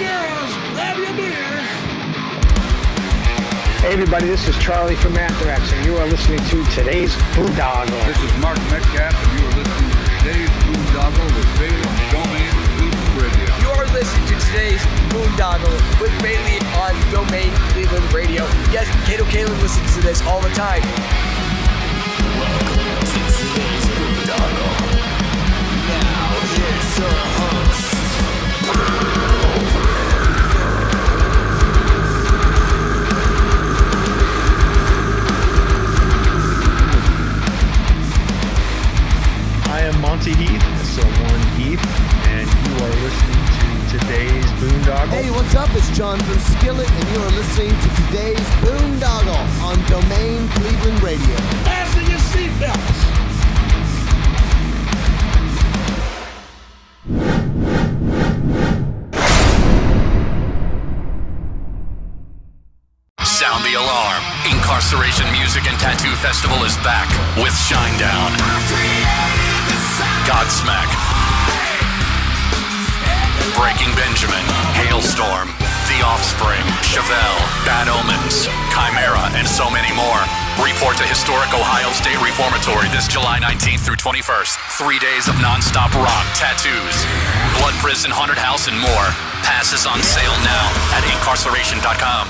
girls, grab your beers. Hey everybody, this is Charlie from Anthrax, and you are listening to today's Boondoggle. This is Mark Metcalf, and you are listening to today's Boondoggle with Bailey on Domain Cleveland Radio. You are listening to today's Boondoggle with Bailey on Domain Cleveland Radio. Yes, Kato Kalin listens to this all the time. Welcome to today's Boondoggle. Now here's your host. I am Monty Heath, so one Heath, and you are listening to today's Boondoggle. Hey, what's up? It's John from Skillet, and you are listening to today's Boondoggle on Domain Cleveland Radio. Fasten your seatbelts. Sound the alarm. Inkcarceration Music and Tattoo Festival is back with Shinedown, Godsmack, Breaking Benjamin, Hailstorm, The Offspring, Chevelle, Bad Omens, Chimaira, and so many more. Report to historic Ohio State Reformatory this July 19th through 21st. 3 days of non-stop rock, tattoos, blood prison, haunted house, and more. Passes on sale now at inkcarceration.com.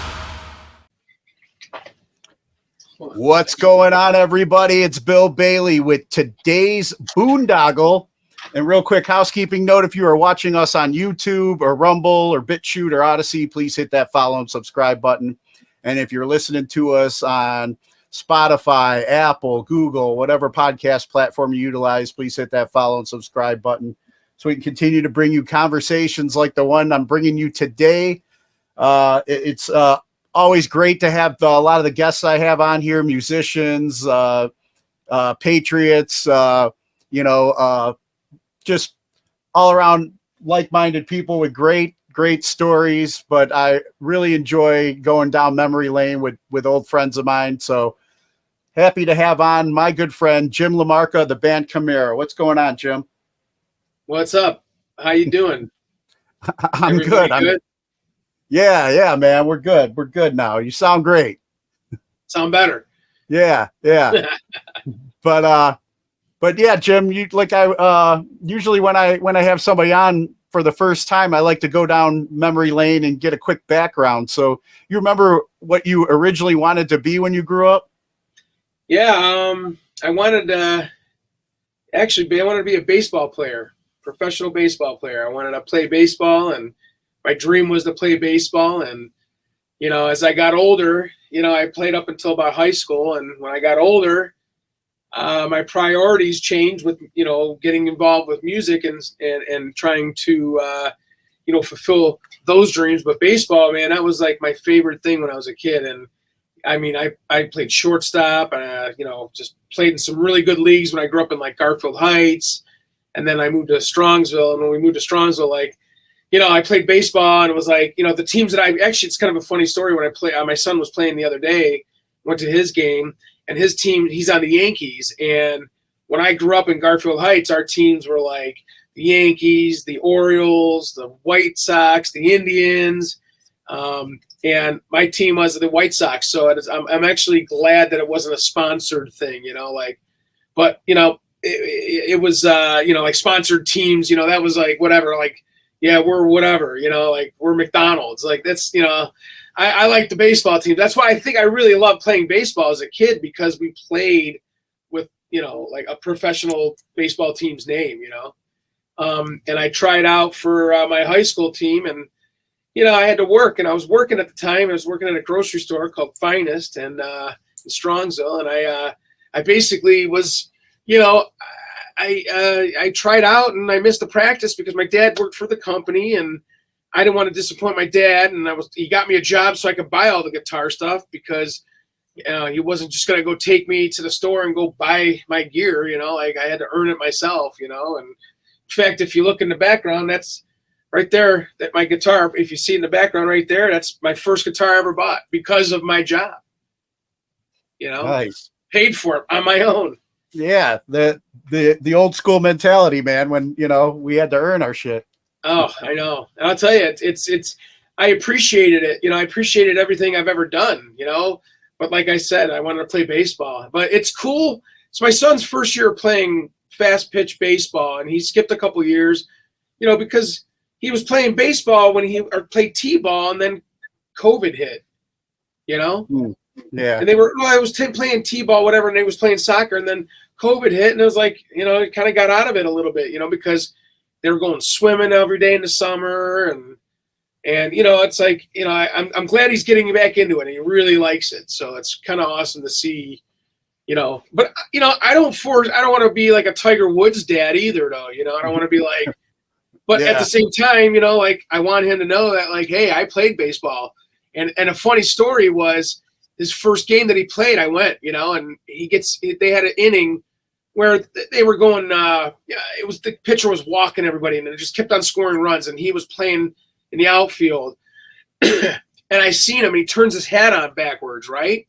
What's going on, everybody? It's Bill Bailey with today's Boondoggle. And real quick housekeeping note, if you are watching us on YouTube or Rumble or BitChute or Odyssey, please hit that follow and subscribe button. And if you're listening to us on Spotify, Apple, Google, whatever podcast platform you utilize, please hit that follow and subscribe button so we can continue to bring you conversations like the one I'm bringing you today. It's always great to have a lot of the guests I have on here, musicians, patriots, just all around like-minded people with great stories. But I really enjoy going down memory lane with old friends of mine. So happy to have on my good friend, Jim LaMarca, the band Chimaira. What's going on, Jim? What's up? How you doing? I'm good. Yeah, man. We're good. We're good now. You sound great. Sound better. Yeah. But yeah, Jim, usually when I have somebody on for the first time, I like to go down memory lane and get a quick background. So you remember what you originally wanted to be when you grew up? Yeah, I wanted to be a baseball player, professional baseball player. I wanted to play baseball, and my dream was to play baseball. And, as I got older, I played up until about high school. And when I got older, my priorities changed with, getting involved with music and trying to, fulfill those dreams. But baseball, man, that was like my favorite thing when I was a kid. And I mean, I played shortstop and, just played in some really good leagues when I grew up in like Garfield Heights. And then I moved to Strongsville. And when we moved to Strongsville, I played baseball, and it was like, the teams that it's kind of a funny story. When I play, my son was playing the other day, went to his game, and his team, he's on the Yankees. And when I grew up in Garfield Heights, our teams were like the Yankees, the Orioles, the White Sox, the Indians. And my team was the White Sox. So I'm actually glad that it wasn't a sponsored thing, but it was, like sponsored teams, that was like, whatever, like, yeah, we're whatever, we're McDonald's. Like that's, I like the baseball team. That's why I think I really loved playing baseball as a kid, because we played with, like a professional baseball team's name, and I tried out for my high school team, and, I had to work, and I was working at the time. I was working at a grocery store called Finest and in Strongsville. And I basically was, I tried out, and I missed the practice because my dad worked for the company, and I didn't want to disappoint my dad. And he got me a job so I could buy all the guitar stuff, because he wasn't just going to go take me to the store and go buy my gear, I had to earn it myself, and in fact, if you look in the background, that's right there, that my guitar, if you see in the background right there, that's my first guitar I ever bought because of my job, Nice. Paid for it on my own. Yeah, the old school mentality, man, when we had to earn our shit. Oh, I know. And I'll tell you, it's. I appreciated it. I appreciated everything I've ever done. But like I said, I wanted to play baseball. But it's cool. It's my son's first year playing fast pitch baseball, and he skipped a couple years, because he was playing baseball or played t-ball, and then COVID hit. Yeah. And they were, I was playing t-ball, whatever, and they was playing soccer, and then COVID hit, and it was like, it kind of got out of it a little bit, because they were going swimming every day in the summer, and it's like, I'm glad he's getting back into it, and he really likes it, so it's kind of awesome to see, but I don't want to be like a Tiger Woods dad either, though, I don't want to be like, but at the same time, like I want him to know that, like, hey, I played baseball, and a funny story was his first game that he played, I went, and they had an inning where they were going, it was the pitcher was walking everybody, and it just kept on scoring runs, and he was playing in the outfield, and I seen him, and he turns his hat on backwards, right?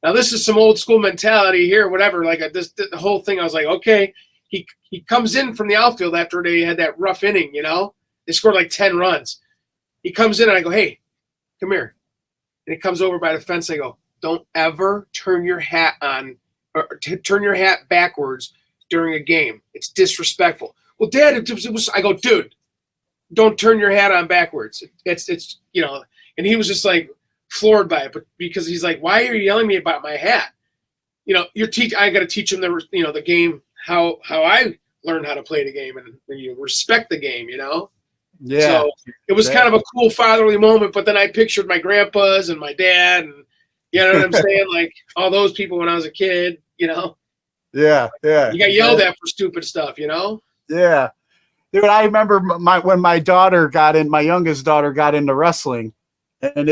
Now this is some old school mentality here, whatever. Like the whole thing, I was like, okay. He comes in from the outfield after they had that rough inning, They scored like 10 runs. He comes in, and I go, hey, come here. And he comes over by the fence. I go, don't ever turn your hat on or turn your hat backwards during a game. It's disrespectful. Well, Dad, it was. I go, dude, don't turn your hat on backwards. It's and he was just like floored by it, but because he's like, why are you yelling at me about my hat? I got to teach him the game, how I learned how to play the game, and you respect the game, Yeah. So it was kind of a cool fatherly moment, but then I pictured my grandpas and my dad, and you know what I'm saying? Like all those people when I was a kid, Yeah. Yeah. You got yelled at for stupid stuff, Yeah. Dude, I remember when my youngest daughter got into wrestling, and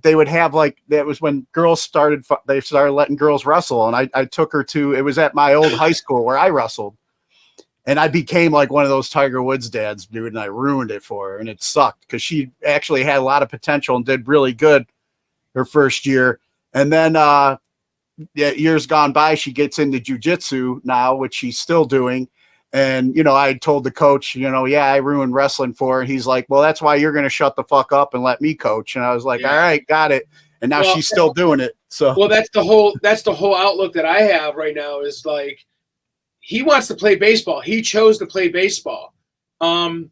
they would have like, that was when they started letting girls wrestle. And I took her it was at my old high school where I wrestled, and I became like one of those Tiger Woods dads, dude. And I ruined it for her, and it sucked because she actually had a lot of potential and did really good her first year. And then, years gone by, she gets into jujitsu now, which she's still doing. And, I told the coach, I ruined wrestling for her. He's like, well, that's why you're going to shut the fuck up and let me coach. And I was like, all right, got it. And now she's still doing it. So, well, that's the whole outlook that I have right now is like, he wants to play baseball. He chose to play baseball. Learn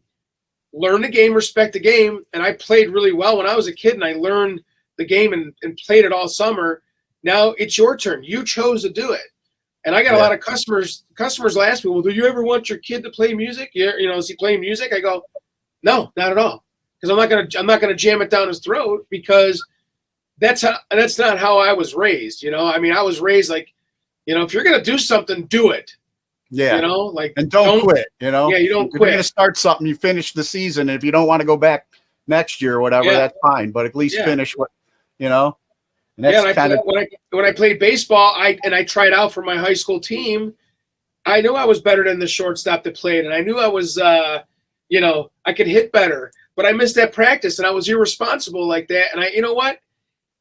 the game, respect the game. And I played really well when I was a kid, and I learned the game and played it all summer. Now it's your turn. You chose to do it. And I got a lot of customers. Customers will ask me, well, do you ever want your kid to play music? Yeah, is he playing music? I go, no, not at all. Because I'm not gonna jam it down his throat, because that's not how I was raised. I mean, I was raised like, if you're gonna do something, do it. Yeah. And don't quit. Yeah, you don't quit. If you're gonna start something, you finish the season. And if you don't want to go back next year or whatever, that's fine. But at least finish what. And that's when I played baseball, I tried out for my high school team. I knew I was better than the shortstop that played, and I knew I was, I could hit better. But I missed that practice, and I was irresponsible like that. And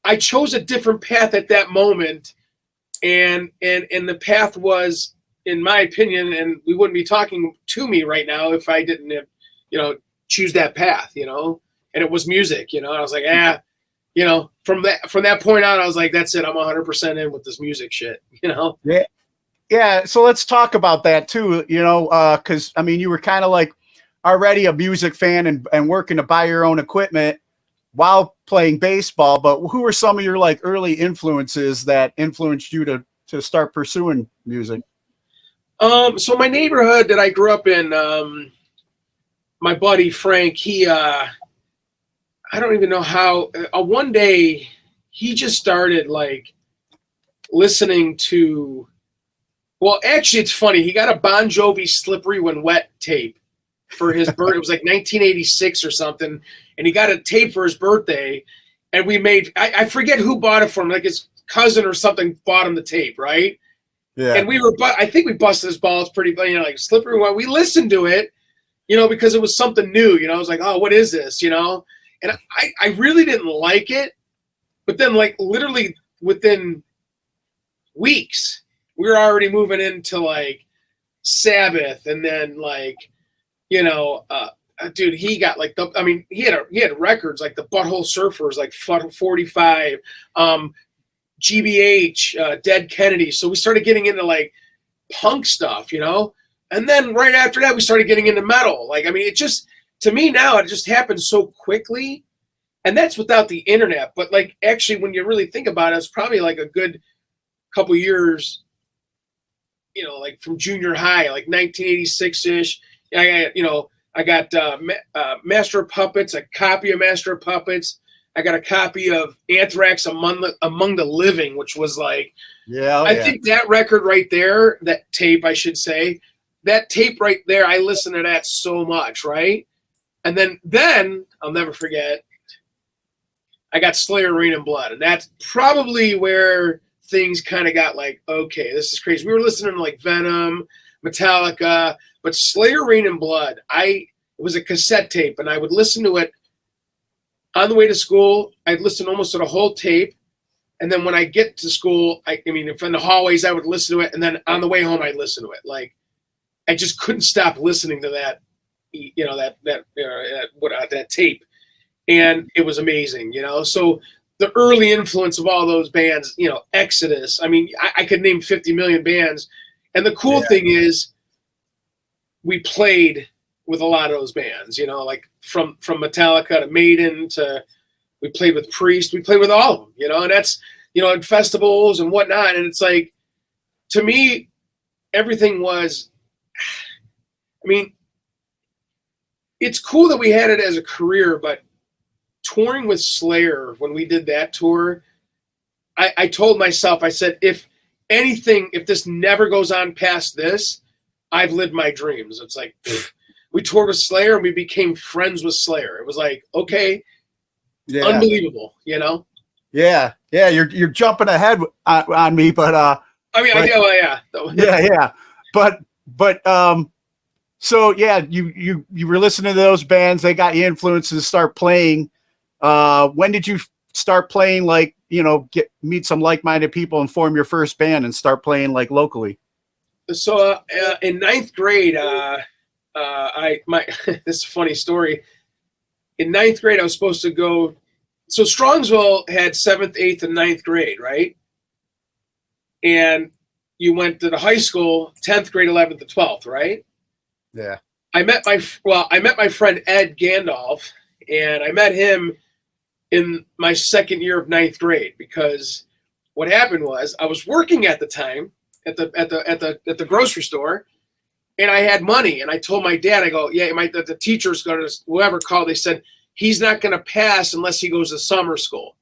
I chose a different path at that moment, and the path was, in my opinion, and we wouldn't be talking to me right now if I didn't, choose that path, and it was music. I was like, from that point on, I was like, that's it. I'm 100% in with this music shit, Yeah. Yeah. So let's talk about that too, because I mean, you were kind of like already a music fan and working to buy your own equipment while playing baseball. But who were some of your like early influences that influenced you to start pursuing music? So my neighborhood that I grew up in, my buddy Frank, he, I don't even know how. One day, he just started like listening to. Well, actually, it's funny. He got a Bon Jovi "Slippery When Wet" tape for his birthday. It was like 1986 or something, and he got a tape for his birthday. And we made. I forget who bought it for him. Like his cousin or something bought him the tape, right? Yeah. And I think we busted his balls pretty. Like "Slippery When." We listened to it, because it was something new. I was like, oh, what is this? And I really didn't like it, but then like literally within weeks, we were already moving into like Sabbath, and then like, dude, he got like he had records like the Butthole Surfers, like 45, GBH, Dead Kennedy. So we started getting into like punk stuff, and then right after that we started getting into metal. Like, I mean, it just, to me now, it just happened so quickly, and that's without the internet. But like, actually, when you really think about it, it's probably like a good couple years, like from junior high, like 1986-ish. I got Master of Puppets, a copy of Master of Puppets. I got a copy of Anthrax Among the Living, which was like, I think that record right there, that tape, I should say, that tape right there, I listened to that so much, right? And then I'll never forget, I got Slayer, Rain and Blood, and that's probably where things kind of got like, okay, this is crazy. We were listening to like Venom, Metallica, but Slayer, Rain and Blood, it was a cassette tape, and I would listen to it on the way to school. I'd listen almost to the whole tape, and then when I get to school, if in the hallways, I would listen to it, and then on the way home, I'd listen to it. Like, I just couldn't stop listening to that, that tape, and it was amazing, So the early influence of all those bands, Exodus. I mean, I could name 50 million bands, and the cool thing is, we played with a lot of those bands, like from Metallica to Maiden to, we played with Priest, we played with all of them, and that's, in festivals and whatnot. And it's like, to me, everything was, it's cool that we had it as a career, but touring with Slayer, when we did that tour, I told myself, I said, if this never goes on past this, I've lived my dreams. It's like, we toured with Slayer and we became friends with Slayer. It was like, okay, unbelievable, Yeah, you're jumping ahead on me, but so yeah, you were listening to those bands. They got you influenced to start playing. When did you start playing? Like, meet some like-minded people and form your first band and start playing like locally? So in ninth grade, this is a funny story. In ninth grade, I was supposed to go. So Strongsville had 7th, 8th, and 9th grade, right? And you went to the high school, 10th grade, 11th, and 12th, right? Yeah. I met my friend Ed Gandalf, and I met him in my second year of 9th grade, because what happened was I was working at the time at the grocery store, and I had money, and I told my dad, I go, the teacher's going to, whoever called, they said, he's not going to pass unless he goes to summer school.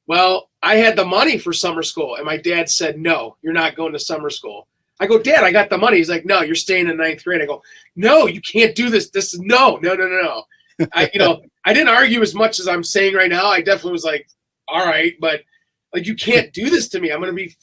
Well, I had the money for summer school, and my dad said, no, you're not going to summer school. I go, Dad, I got the money. He's like, no, you're staying in 9th grade. I go, no, you can't do this. This is no. I didn't argue as much as I'm saying right now. I definitely was like, all right, but like, you can't do this to me. I'm going to be,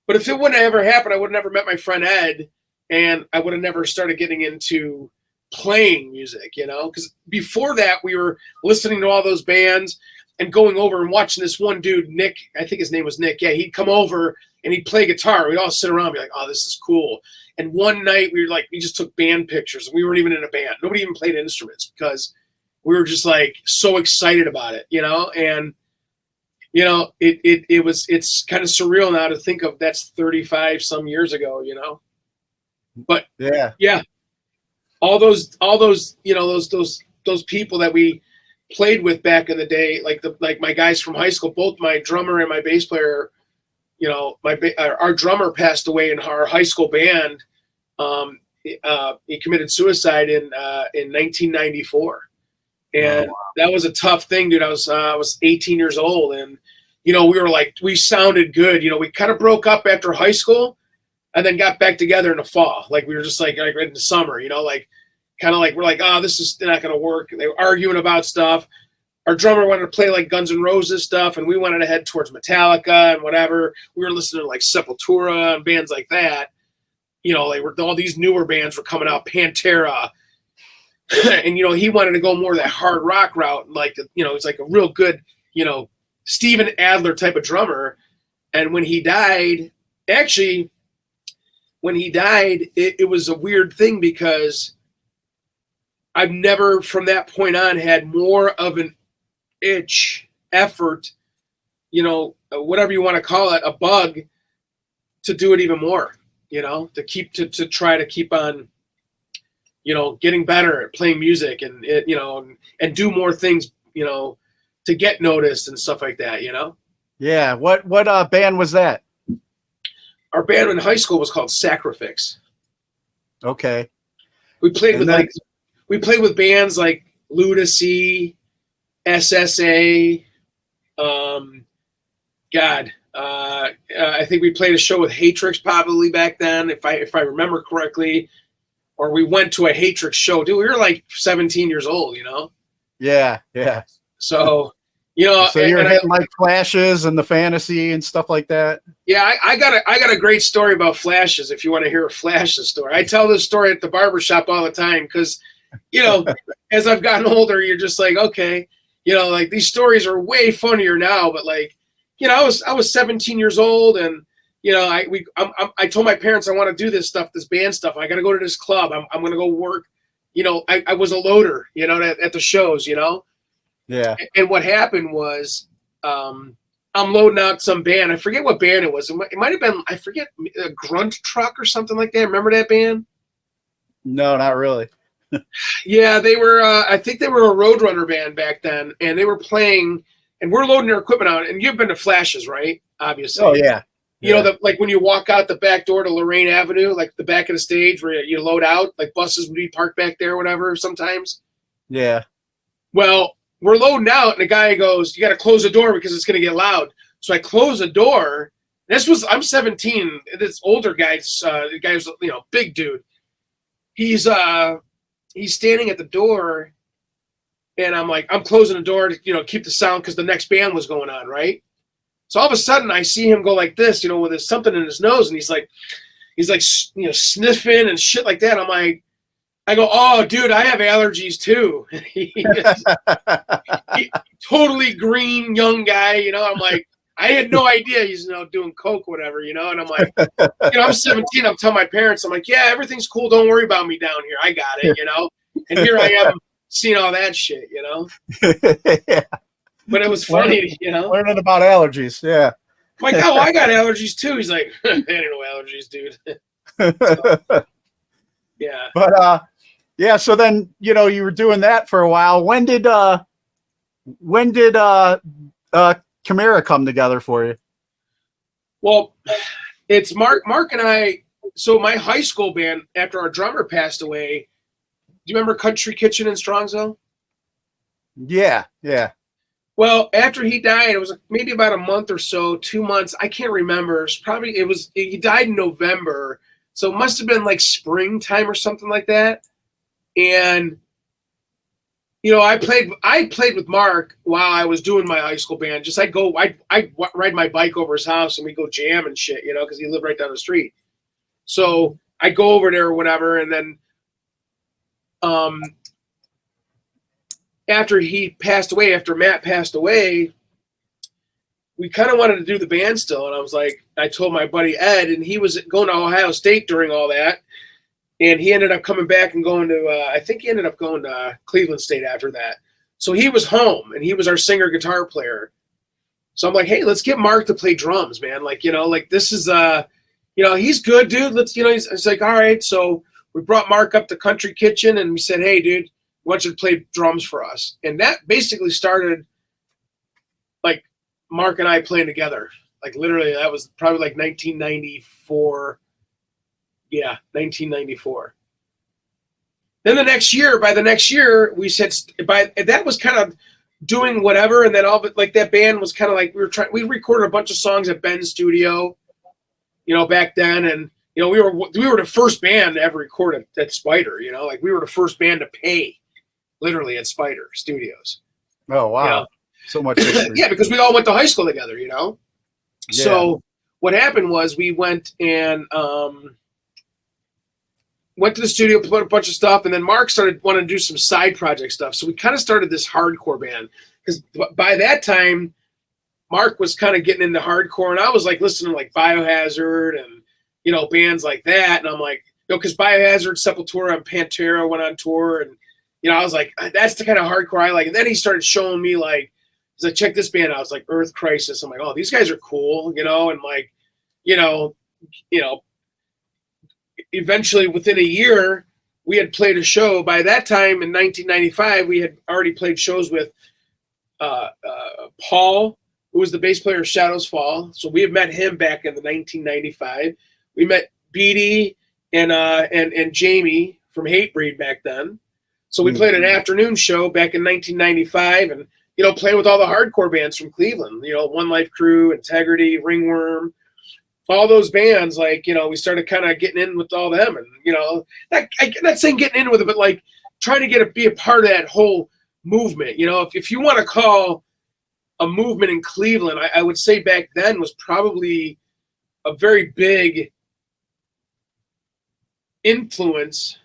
but if it wouldn't have ever happened, I would have never met my friend Ed, and I would have never started getting into playing music, because before that we were listening to all those bands and going over and watching this one dude, Nick, I think his name was Nick. Yeah, he'd come over and he'd play guitar. We'd all sit around and be like, oh, this is cool. And one night we just took band pictures, and we weren't even in a band. Nobody even played instruments, because we were just like so excited about it, and it's kind of surreal now to think of that's 35 some years ago, but yeah. All those those people that we played with back in the day, like my guys from high school, both my drummer and my bass player, our drummer passed away in our high school band. He committed suicide in 1994, and that was a tough thing, dude. I was 18 years old, and we sounded good. We kind of broke up after high school, and then got back together in the fall. Like, we were just like right in the summer, we're like, oh, this is not going to work. They were arguing about stuff. Our drummer wanted to play like Guns N' Roses stuff, and we wanted to head towards Metallica and whatever. We were listening to like Sepultura and bands like that. All these newer bands were coming out, Pantera. And, he wanted to go more that hard rock route. Like, it's like a real good, Steven Adler type of drummer. And when he died, it was a weird thing, because I've never from that point on had more of an effort, whatever you want to call it, a bug to do it even more, to try to keep on, getting better at playing music and and do more things, to get noticed and stuff like that, Yeah. What band was that? Our band in high school was called Sacrifix. Okay. We played with bands like Ludacy, SSA, I think we played a show with Hatrix probably back then, if I remember correctly, or we went to a Hatrix show. Dude, we were like 17 years old, Yeah, yeah. So, so you're hitting like Flashes and the Fantasy and stuff like that. Yeah, I got a great story about Flashes. If you want to hear a Flashes story, I tell this story at the barbershop all the time because, as I've gotten older, you're just like, okay, like these stories are way funnier now, but like, I was 17 years old and, I told my parents I want to do this stuff, this band stuff. I got to go to this club. I'm going to go work. I was a loader, at the shows, Yeah. And what happened was, I'm loading out some band. I forget what band it was. It might have been, I forget, a Grunt Truck or something like that. Remember that band? No, not really. Yeah, they were, I think they were a Roadrunner band back then, and they were playing, and we're loading their equipment out. And you've been to Flashes, right? Obviously. Oh, yeah. Like when you walk out the back door to Lorraine Avenue, like the back of the stage where you load out, like buses would be parked back there or whatever sometimes. Yeah. Well, we're loading out, and the guy goes, "You got to close the door because it's going to get loud." So I close the door. I'm 17. This older guy, the guy's big dude. He's standing at the door, and I'm like, I'm closing the door to keep the sound because the next band was going on, right? So all of a sudden I see him go like this, with his, something in his nose, and he's like sniffing and shit like that. I'm like, I go, "Oh, dude, I have allergies too." he totally green young guy, I'm like, I had no idea he's doing coke, whatever, and I'm like, I'm 17. I'm telling my parents, I'm like, "Yeah, everything's cool. Don't worry about me down here. I got it," And here I am seeing all that shit, Yeah. But it was funny, Learning about allergies, yeah. I'm like, "Oh, I got allergies too." He's like, "I ain't no allergies, dude." So, yeah. But yeah, so then you were doing that for a while. When did Chimaira come together for you? Well, it's Mark and I. So my high school band, after our drummer passed away, do you remember Country Kitchen in Strongsville? Yeah, yeah. Well, after he died, it was maybe about a month or so, 2 months. I can't remember. He died in November. So it must have been like springtime or something like that. And, I played with Mark while I was doing my high school band. Just I'd ride my bike over his house and we go jam and shit, because he lived right down the street. So I go over there or whatever. And then, after Matt passed away, we kind of wanted to do the band still. And I was like, I told my buddy Ed, and he was going to Ohio State during all that. And he ended up coming back and going to, I think he ended up going to Cleveland State after that. So he was home, and he was our singer guitar player. So I'm like, "Hey, let's get Mark to play drums, man. Like, this is, he's good, dude. Let's, it's like, all right. So we brought Mark up to Country Kitchen, and we said, "Hey, dude, I want you to play drums for us." And that basically started like Mark and I playing together. Like literally, that was probably like 1994. Yeah, 1994. Then by the next year, we said that was kind of doing whatever, and then all but like that band was kind of like we recorded a bunch of songs at Ben's studio, back then, and we were the first band to ever record at Spider, like we were the first band to pay, literally at Spider Studios. Oh wow, so much history. Yeah, because we all went to high school together, Yeah. So what happened was we went and went to the studio, put a bunch of stuff, and then Mark started wanting to do some side project stuff. So we kind of started this hardcore band because by that time, Mark was kind of getting into hardcore, and I was like listening to like Biohazard and bands like that, and I'm like, because Biohazard, Sepultura, and Pantera went on tour, and you know, I was like, that's the kind of hardcore I like. And then he started showing me like, because I checked this band out, I was like Earth Crisis. I'm like, oh, these guys are cool, you know, and like, you know, eventually within a year, we had played a show. By that time in 1995, we had already played shows with Paul, who was the bass player of Shadows Fall. So we had met him back in the 1995. We met Beatty and Jamie from Hatebreed back then. So we played an afternoon show back in 1995, and you know, playing with all the hardcore bands from Cleveland. You know, One Life Crew, Integrity, Ringworm, all those bands. Like, you know, we started kind of getting in with all them, and you know, I'm not saying getting in with it, but like trying to be a part of that whole movement. You know, if you want to call a movement in Cleveland, I would say back then was probably a very big influence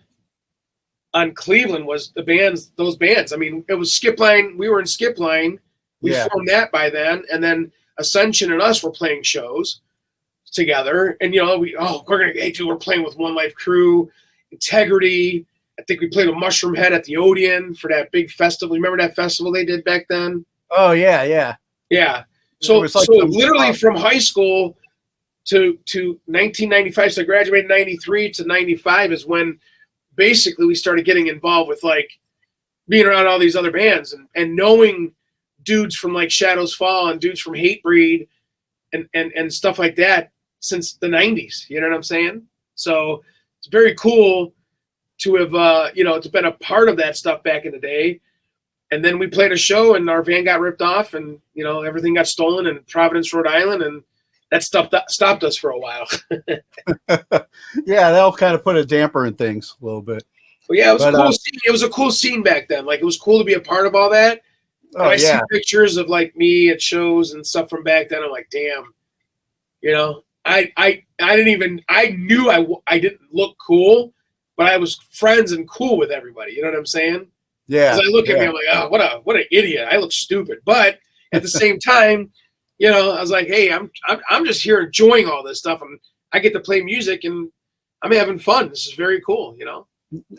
on Cleveland was those bands. I mean, it was Skipline. We were in Skipline. We formed that by then, and then Ascension and us were playing shows together. And you know, we're playing with One Life Crew, Integrity. I think we played with Mushroom Head at the Odeon for that big festival. Remember that festival they did back then? Oh yeah. So Like literally from high school to 1995, so I graduated in 93 to 95 is when basically we started getting involved with like being around all these other bands and knowing dudes from like Shadows Fall and dudes from Hatebreed and stuff like that since the 90s. You know what I'm saying? So it's very cool to have, you know, to been a part of that stuff back in the day. And then we played a show and our van got ripped off and, you know, everything got stolen in Providence, Rhode Island. And that stopped us for a while. Yeah, that'll kind of put a damper in things a little bit. Well, yeah, it was a cool scene. It was a cool scene back then. Like, it was cool to be a part of all that. And I see pictures of like me at shows and stuff from back then. I'm like, damn, you know, I knew I didn't look cool, but I was friends and cool with everybody. You know what I'm saying? Yeah. Because I look at me, I'm like, oh, what an idiot. I look stupid. But at the same time, you know, I was like, hey, I'm just here enjoying all this stuff, and I get to play music, and I'm having fun. This is very cool, you know.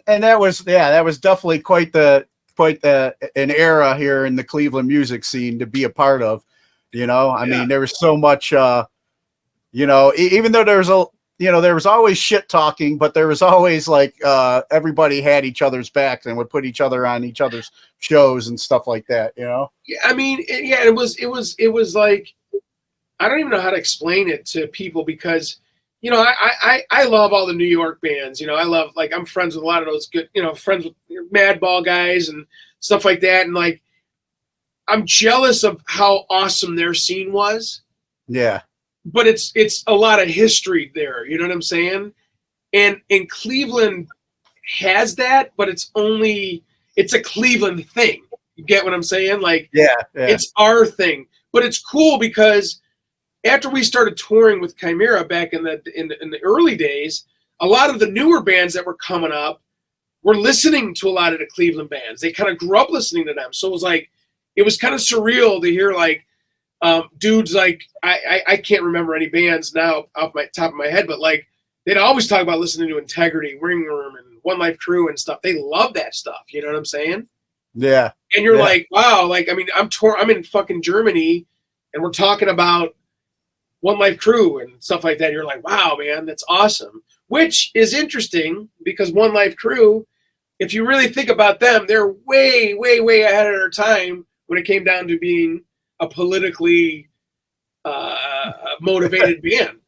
And that was definitely quite an era here in the Cleveland music scene to be a part of. You know, I mean, there was so much. You know, even though there was always shit talking, but there was always like everybody had each other's backs and would put each other on each other's shows and stuff like that. You know? Yeah, I mean, it was like, I don't even know how to explain it to people because, you know, I love all the New York bands. You know, I love, like, I'm friends with a lot of those good, you know, friends with Madball guys and stuff like that, and like, I'm jealous of how awesome their scene was. Yeah. But it's a lot of history there, you know what I'm saying? And Cleveland has that, but it's a Cleveland thing. You get what I'm saying? Like, it's our thing. But it's cool because after we started touring with Chimaira back in the early days, a lot of the newer bands that were coming up were listening to a lot of the Cleveland bands. They kind of grew up listening to them. So it was kind of surreal to hear like dudes like I can't remember any bands now off my top of my head, but like they'd always talk about listening to Integrity, Ringworm, and One Life Crew and stuff. They love that stuff. You know what I'm saying? Yeah. And you're like, wow, like, I mean, I'm in fucking Germany and we're talking about One Life Crew and stuff like that. You're like, wow, man, that's awesome. Which is interesting because One Life Crew, if you really think about them, they're way, way, way ahead of their time when it came down to being a politically motivated band.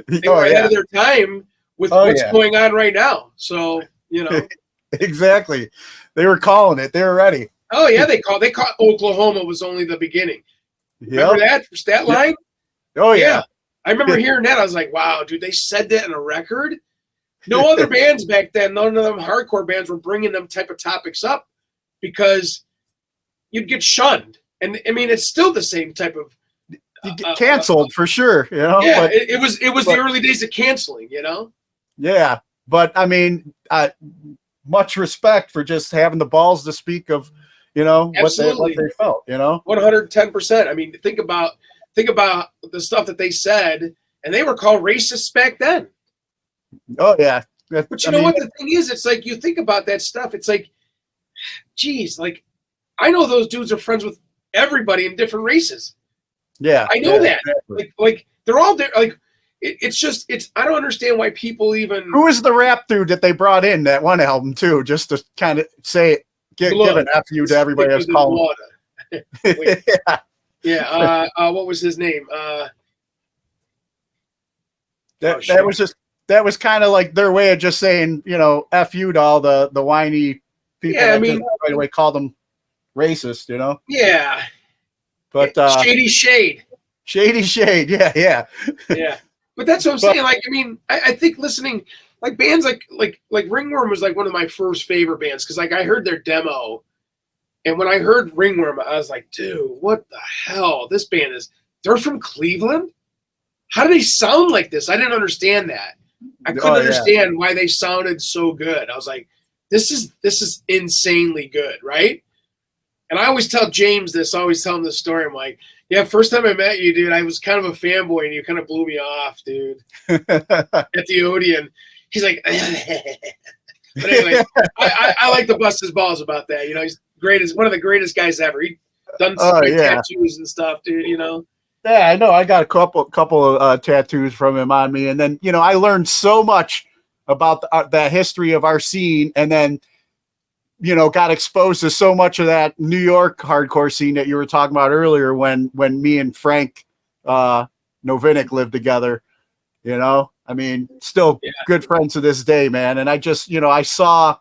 They were ahead of their time with what's going on right now. So, you know. Exactly. They were calling it. They were ready. Oh, yeah, they caught Oklahoma was only the beginning. Remember that stat line? Oh, yeah. I remember hearing that. I was like, wow, dude, they said that in a record? No other bands back then, none of them hardcore bands were bringing them type of topics up because you'd get shunned. And I mean, it's still the same type of you get canceled for sure, you know. Yeah, but, it was the early days of canceling, you know. Yeah, but I mean, much respect for just having the balls to speak of, you know, what they felt, you know. 110%. I mean, think about the stuff that they said, and they were called racists back then. Oh yeah, but you know what the thing is? It's like you think about that stuff. It's like geez, like I know those dudes are friends with everybody in different races. Yeah, I know that. Exactly. Like they're all there. Like it's I don't understand why people even. Who was the rap dude that they brought in that one album too, just to kind of say it, give an F you to everybody that's calling. Yeah. Yeah. What was his name? That was kind of like their way of just saying, you know, F you to all the whiny people. Yeah, I that mean, just right away call them racist, you know. Yeah. But Shady Shade. Yeah. Yeah. But that's what I'm saying. Like, I mean, I think listening, like bands like Ringworm was like one of my first favorite bands because like I heard their demo, and when I heard Ringworm, I was like, dude, what the hell? This band they're from Cleveland? How do they sound like this? I didn't understand that. I couldn't understand why they sounded so good. I was like, this is insanely good, right? And I always tell James this, I always tell him this story. I'm like, yeah, first time I met you, dude, I was kind of a fanboy and you kind of blew me off, dude. At the Odeon. He's like, but anyway, I like to bust his balls about that. You know, he's one of the greatest guys ever. He done some great tattoos and stuff, dude, you know. Yeah, I know. I got a couple of tattoos from him on me. And then, you know, I learned so much about the history of our scene, and then, you know, got exposed to so much of that New York hardcore scene that you were talking about earlier when me and Frank Novinik lived together, you know. I mean, still good friends to this day, man. And I just, you know, I saw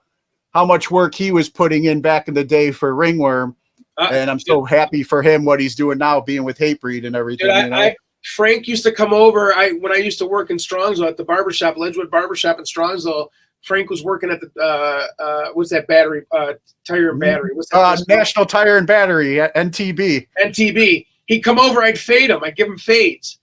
how much work he was putting in back in the day for Ringworm. And I'm so happy for him, what he's doing now, being with Hatebreed and everything. Dude, you know? Frank used to come over. When I used to work in Strongsville at the Barbershop, Ledgewood Barbershop in Strongsville, Frank was working at the, what's that battery, Tire and Battery? What's that? National Tire and Battery, NTB. NTB. He'd come over, I'd fade him. I'd give him fades.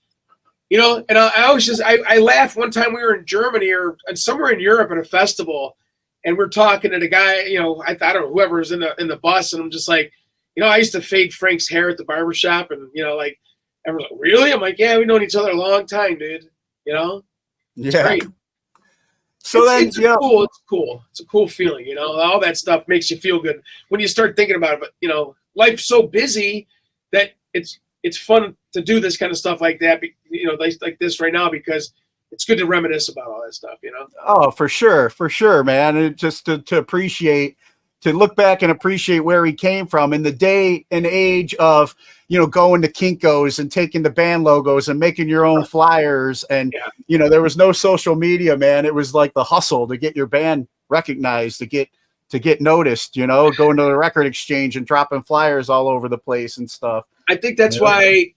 You know, and I always just, I laughed one time we were in Germany or somewhere in Europe at a festival, and we're talking to the guy, you know, I don't know, whoever was in the bus, and I'm just like, you know, I used to fade Frank's hair at the barbershop, and, you know, like, everyone's like, really? I'm like, yeah, we've known each other a long time, dude. You know? It's great. So it's cool. It's a cool feeling, you know? All that stuff makes you feel good when you start thinking about it. But, you know, life's so busy that it's fun to do this kind of stuff like that, you know, like this right now, because it's good to reminisce about all that stuff, you know? Oh, for sure, man. And just to appreciate, to look back and appreciate where he came from in the day and age of, you know, going to Kinko's and taking the band logos and making your own flyers. And, you know, there was no social media, man. It was like the hustle to get your band recognized, to get noticed, you know, going to the record exchange and dropping flyers all over the place and stuff. I think that's why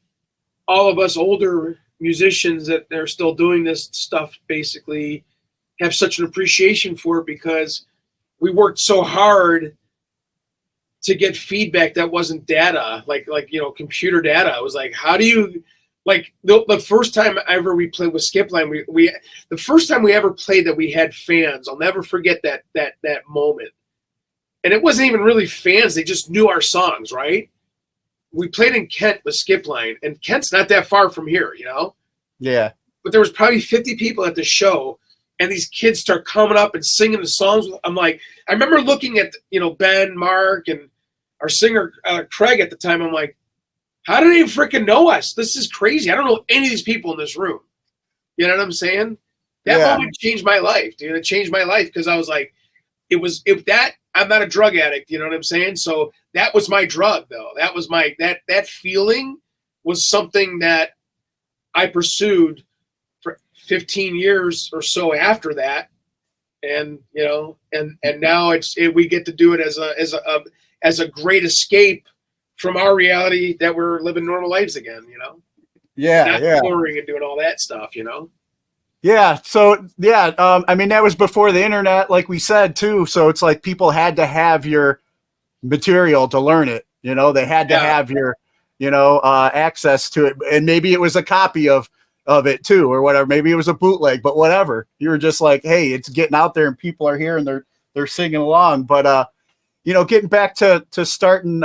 all of us older musicians that are still doing this stuff basically have such an appreciation for it, because we worked so hard to get feedback that wasn't data, like you know, computer data. It was like, how do you, like the first time ever we played with Skipline, the first time we ever played that we had fans, I'll never forget that moment. And it wasn't even really fans; they just knew our songs, right? We played in Kent with Skipline, and Kent's not that far from here, you know. Yeah. But there was probably 50 people at the show. And these kids start coming up and singing the songs. I'm like, I remember looking at, you know, Ben, Mark, and our singer, Craig at the time. I'm like, how do they freaking know us? This is crazy. I don't know any of these people in this room. You know what I'm saying? That moment changed my life, dude. It changed my life because I was like, I'm not a drug addict. You know what I'm saying? So that was my drug, though. That was that feeling was something that I pursued 15 years or so after that, and you know, and now we get to do it as a great escape from our reality that we're living normal lives again, you know. Not touring and doing all that stuff, you know. So I mean, that was before the internet, like we said too. So it's like people had to have your material to learn it, you know. They had to have your, you know, access to it, and maybe it was a copy of it too, or whatever. Maybe it was a bootleg, but whatever. You were just like, hey, it's getting out there and people are here and they're singing along. But you know, getting back to starting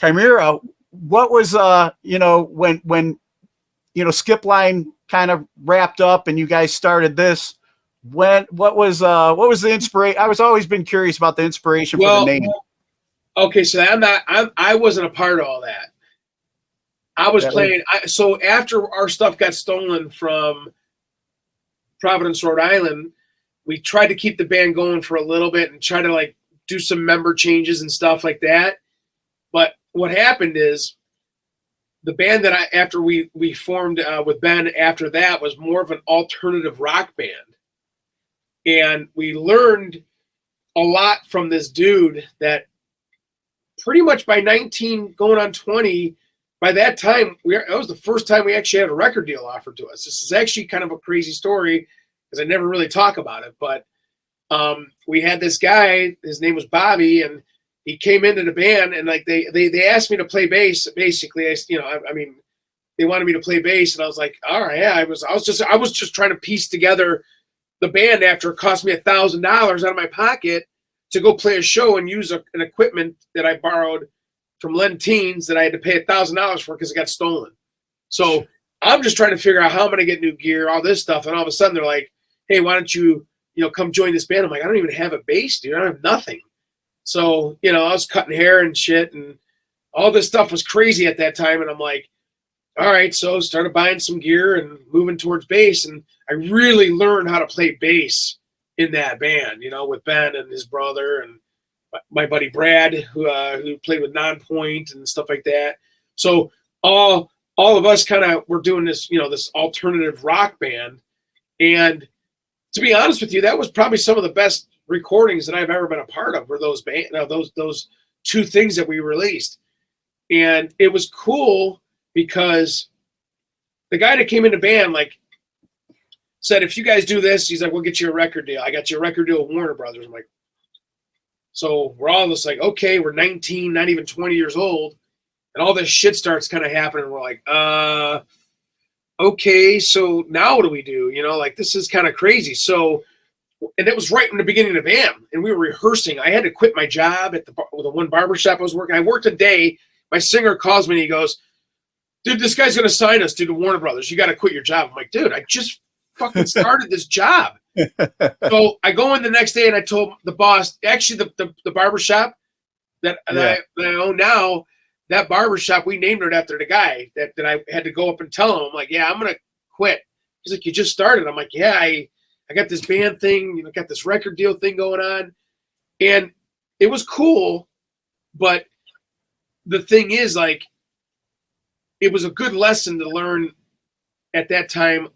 Chimaira, what was you know, when you know, Skipline kind of wrapped up and you guys started this, what was the inspiration? I was always been curious about the inspiration for the name. Okay, so I wasn't a part of all that. I was playing. So after our stuff got stolen from Providence, Rhode Island, we tried to keep the band going for a little bit and try to like do some member changes and stuff like that. But what happened is the band that after we formed with Ben after that was more of an alternative rock band. And we learned a lot from this dude that pretty much by 19 going on 20, by that time, that was the first time we actually had a record deal offered to us. This is actually kind of a crazy story because I never really talk about it. But we had this guy, his name was Bobby, and he came into the band and like they asked me to play bass. Basically, I mean, they wanted me to play bass, and I was like, all right, yeah. I was just trying to piece together the band after it cost me $1,000 out of my pocket to go play a show and use an equipment that I borrowed from Len Teens that I had to pay $1,000 for because it got stolen. So I'm just trying to figure out how I'm going to get new gear, all this stuff. And all of a sudden they're like, hey, why don't you come join this band? I'm like, I don't even have a bass, dude. I don't have nothing. So, I was cutting hair and shit and all this stuff was crazy at that time. And I'm like, all right. So started buying some gear and moving towards bass. And I really learned how to play bass in that band, with Ben and his brother and my buddy Brad, who played with Nonpoint and stuff like that. So all of us kind of were doing this, this alternative rock band. And to be honest with you, that was probably some of the best recordings that I've ever been a part of. Were those those two things that we released, and it was cool because the guy that came in the band said, if you guys do this, he's like, we'll get you a record deal. I got you a record deal with Warner Brothers. I'm like, so we're all just like, okay, we're 19, not even 20 years old. And all this shit starts kind of happening. We're like, okay, so now what do we do? This is kind of crazy. So, and it was right in the beginning of the band. And we were rehearsing. I had to quit my job at the one barbershop I was working. I worked a day. My singer calls me and he goes, dude, this guy's going to sign us to Warner Brothers. You got to quit your job. I'm like, dude, I just fucking started this job. So I go in the next day and I told the boss, actually the barbershop that I own now, that barbershop, we named it after the guy that I had to go up and tell him. I'm like, yeah, I'm going to quit. He's like, you just started. I'm like, yeah, I got this band thing, got this record deal thing going on. And it was cool. But the thing is, it was a good lesson to learn at that time.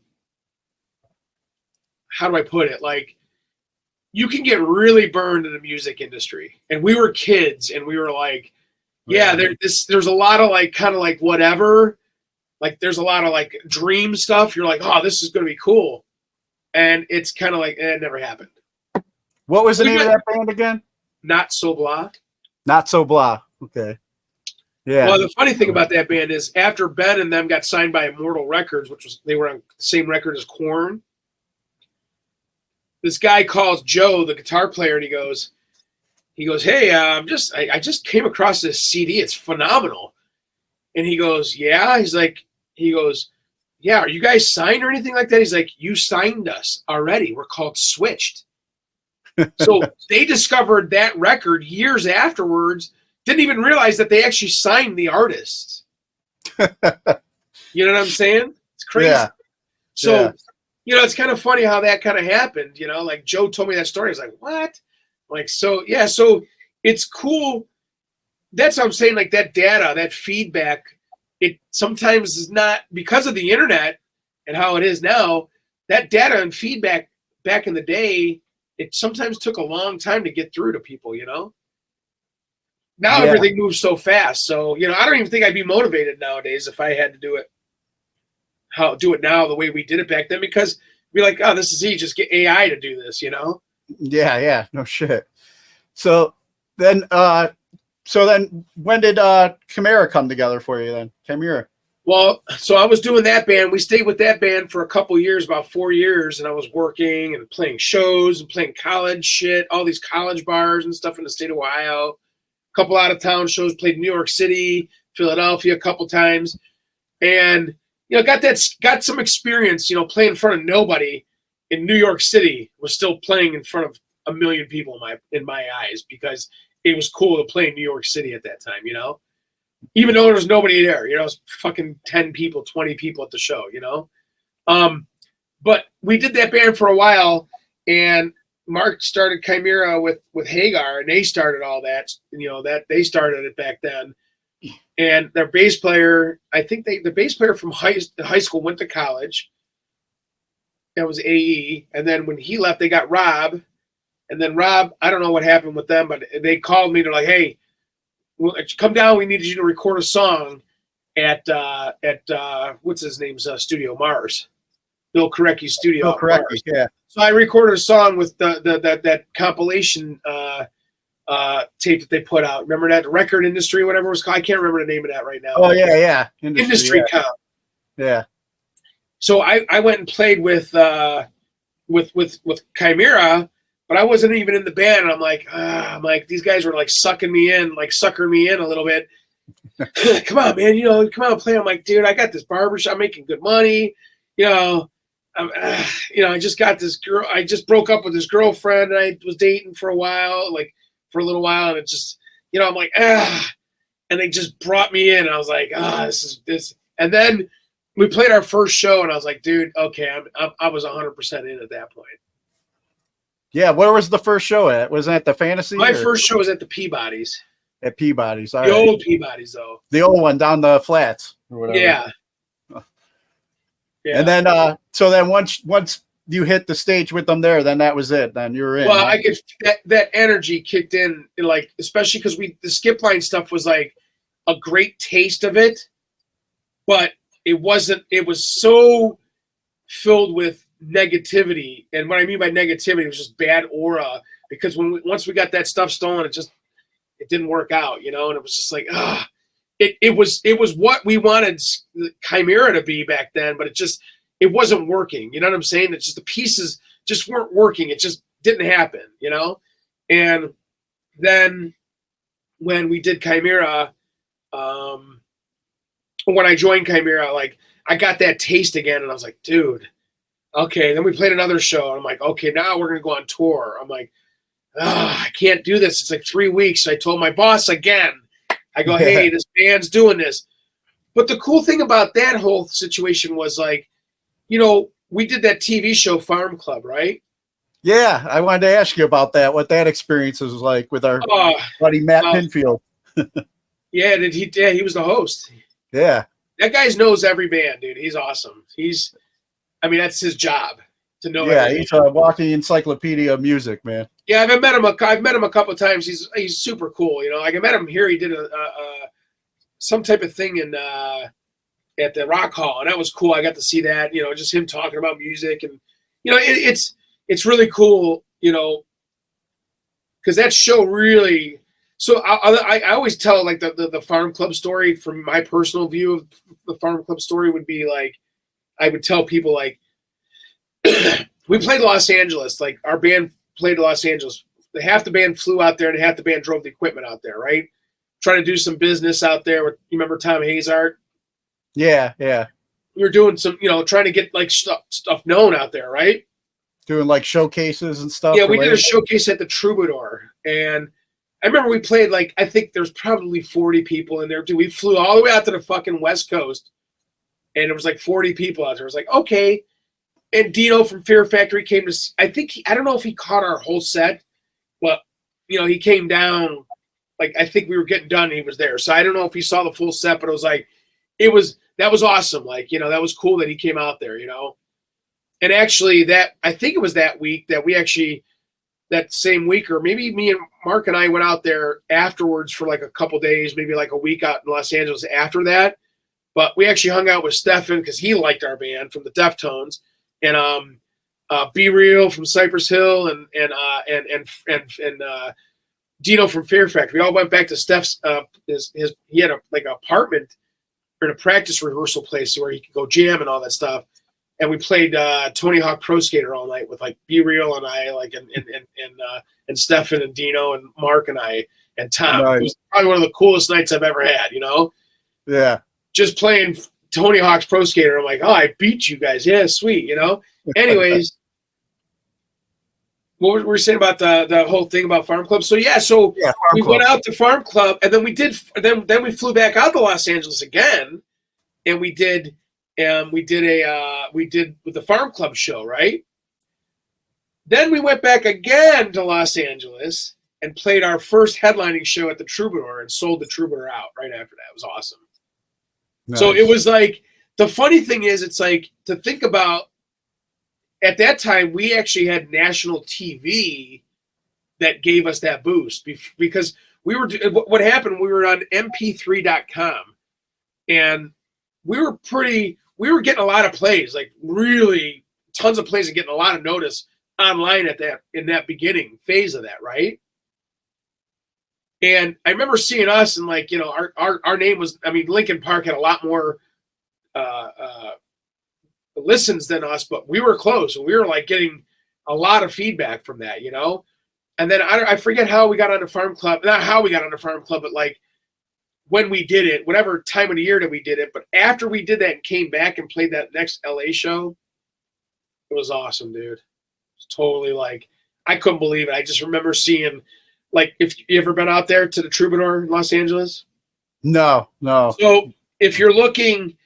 How do I put it? You can get really burned in the music industry. And we were kids and we were like, yeah, there's a lot of kind of whatever. There's a lot of dream stuff. You're like, oh, this is going to be cool. And it's kind of it never happened. What was the name of that band again? Not So Blah. Not So Blah. Okay. Yeah. Well, the funny thing about that band is after Ben and them got signed by Immortal Records, they were on the same record as Korn. This guy calls Joe, the guitar player, and he goes, hey, I just came across this CD. It's phenomenal. And he goes, yeah. He goes, yeah, are you guys signed or anything like that? He's like, you signed us already. We're called Switched. So they discovered that record years afterwards, didn't even realize that they actually signed the artists. You know what I'm saying? It's crazy. Yeah. So, it's kind of funny how that kind of happened. Joe told me that story. I was like, what? So it's cool. That's what I'm saying. That data, that feedback, it sometimes is not because of the internet and how it is now. That data and feedback back in the day, it sometimes took a long time to get through to people, Now everything moves so fast. So, I don't even think I'd be motivated nowadays if I had to do it now the way we did it back then, because we'd be like, oh, this is easy. Just get AI to do this, Yeah. No shit. So then when did Chimaira come together for you then? Chimaira. Well, so I was doing that band. We stayed with that band for a couple years, about 4 years, and I was working and playing shows and playing college shit, all these college bars and stuff in the state of Ohio. A couple out of town shows, played New York City, Philadelphia a couple times, and got some experience, playing in front of nobody in New York City was still playing in front of a million people in my eyes, because it was cool to play in New York City at that time, you know? Even though there was nobody there, you know, it was fucking 10 people, 20 people at the show, you know? But we did that band for a while, and Mark started Chimaira with Hagar, and they started all that, you know, that they started it back then. And their bass player, I think the bass player from high school went to college. That was AE. And then when he left, they got Rob. And then Rob, I don't know what happened with them, but they called me. They're like, hey, come down. We needed you to record a song at what's his name's studio, Mars. Bill Korecki's studio. Bill Korecki, yeah. So I recorded a song with that compilation tape that they put out. Remember that? Record Industry, whatever it was called. I can't remember the name of that right now. Oh, yeah. Industry yeah. comp. Yeah. So I went and played with Chimaira, but I wasn't even in the band. And I'm like, these guys were like suckering me in a little bit. Come on, man, you know, come on, play. I'm like, dude, I got this barbershop, I'm making good money, you know. I just got this girl. I just broke up with this girlfriend, and I was dating for a little while, and it just, you know, I'm like, and they just brought me in. And I was like, this. And then we played our first show, and I was like, dude, okay, I was 100% in at that point. Yeah, where was the first show at? Was that the Fantasy? My first show was at the Peabody's. At Peabody's, the old Peabody's, though. The old one down the flats or whatever. Yeah. Yeah. And then, so then once you hit the stage with them there, then that was it. Then you were in. Well, I could that energy kicked in, like, especially because the Skipline stuff was like a great taste of it, but it wasn't. It was so filled with negativity, and what I mean by negativity was just bad aura. Because once we got that stuff stolen, it didn't work out, you know, and it was just like It was what we wanted Chimaira to be back then, but it wasn't working. You know what I'm saying? It's just the pieces just weren't working. It just didn't happen, you know? And then when we did Chimaira, when I joined Chimaira, like, I got that taste again, and I was like, dude, okay. Then we played another show, and I'm like, okay, now we're going to go on tour. I'm like, I can't do this. It's like 3 weeks. So I told my boss again, I go, hey, this band's doing this. But the cool thing about that whole situation was, like, you know, we did that TV show Farm Club, right? Yeah, I wanted to ask you about that, what that experience was like with our buddy Matt Pinfield. Yeah, he was the host. Yeah. That guy knows every band, dude. He's awesome. That's his job to know. Yeah, he's a walking encyclopedia of music, man. Yeah, I've met him a couple of times. He's super cool. You know, like, I met him here. He did some type of thing at the Rock Hall, and that was cool. I got to see that. You know, just him talking about music, and you know, it's really cool. You know, because that show really. So I always tell, like, the Farm Club story. From my personal view of the Farm Club story would be, like, I would tell people, like, we played Los Angeles. Like, our band played Los Angeles. Half the band flew out there, and half the band drove the equipment out there, right? Trying to do some business out there. You remember Tom Hazard? Yeah. We were doing some, you know, trying to get, like, stuff known out there, right? Doing, like, showcases and stuff. Yeah, we did a showcase at the Troubadour, and I remember we played, like, I think there's probably 40 people in there, dude. We flew all the way out to the fucking West Coast, and there was like 40 people out there. I was like, okay. And Dino from Fear Factory came to, I don't know if he caught our whole set, but, you know, he came down, like, I think we were getting done and he was there. So I don't know if he saw the full set, but it was like, that was awesome. Like, you know, that was cool that he came out there, you know. And actually I think it was that week that we actually, that same week, or maybe me and Mark and I went out there afterwards for like a couple days, maybe like a week out in Los Angeles after that. But we actually hung out with Stefan because he liked our band from the Deftones, and Be Real from Cypress Hill, and Dino from Fear Factory. We all went back to Steph's. He had a apartment or a practice rehearsal place where he could go jam and all that stuff. And we played Tony Hawk Pro Skater all night with, like, Be Real and I, like, and Stefan and Dino and Mark and I and Tom. Nice. It was probably one of the coolest nights I've ever had, you know? Yeah. Just playing Tony Hawk's Pro Skater. I'm like, oh, I beat you guys. Yeah, sweet, you know? Anyways, what were we saying about the whole thing about Farm Club? So we went out to Farm Club, and then we flew back out to Los Angeles again, and we did with the Farm Club show, right? Then we went back again to Los Angeles and played our first headlining show at the Troubadour and sold the Troubadour out right after that. It was awesome. Nice. So it was like, the funny thing is, it's like, to think about, at that time, we actually had national TV that gave us that boost because what happened, we were on mp3.com and we were getting a lot of plays, like really tons of plays and getting a lot of notice online in that beginning phase of that, right? And I remember seeing us and like, our name was, Linkin Park had a lot more listens than us, but we were close. And we were like getting a lot of feedback from that, And then I forget how we got onto Farm Club, not how we got onto Farm Club, but like when we did it, whatever time of the year that we did it. But after we did that and came back and played that next LA show, it was awesome, dude. It's totally like, I couldn't believe it. I just remember seeing, like, if you ever been out there to the Troubadour in Los Angeles? No. So if you're looking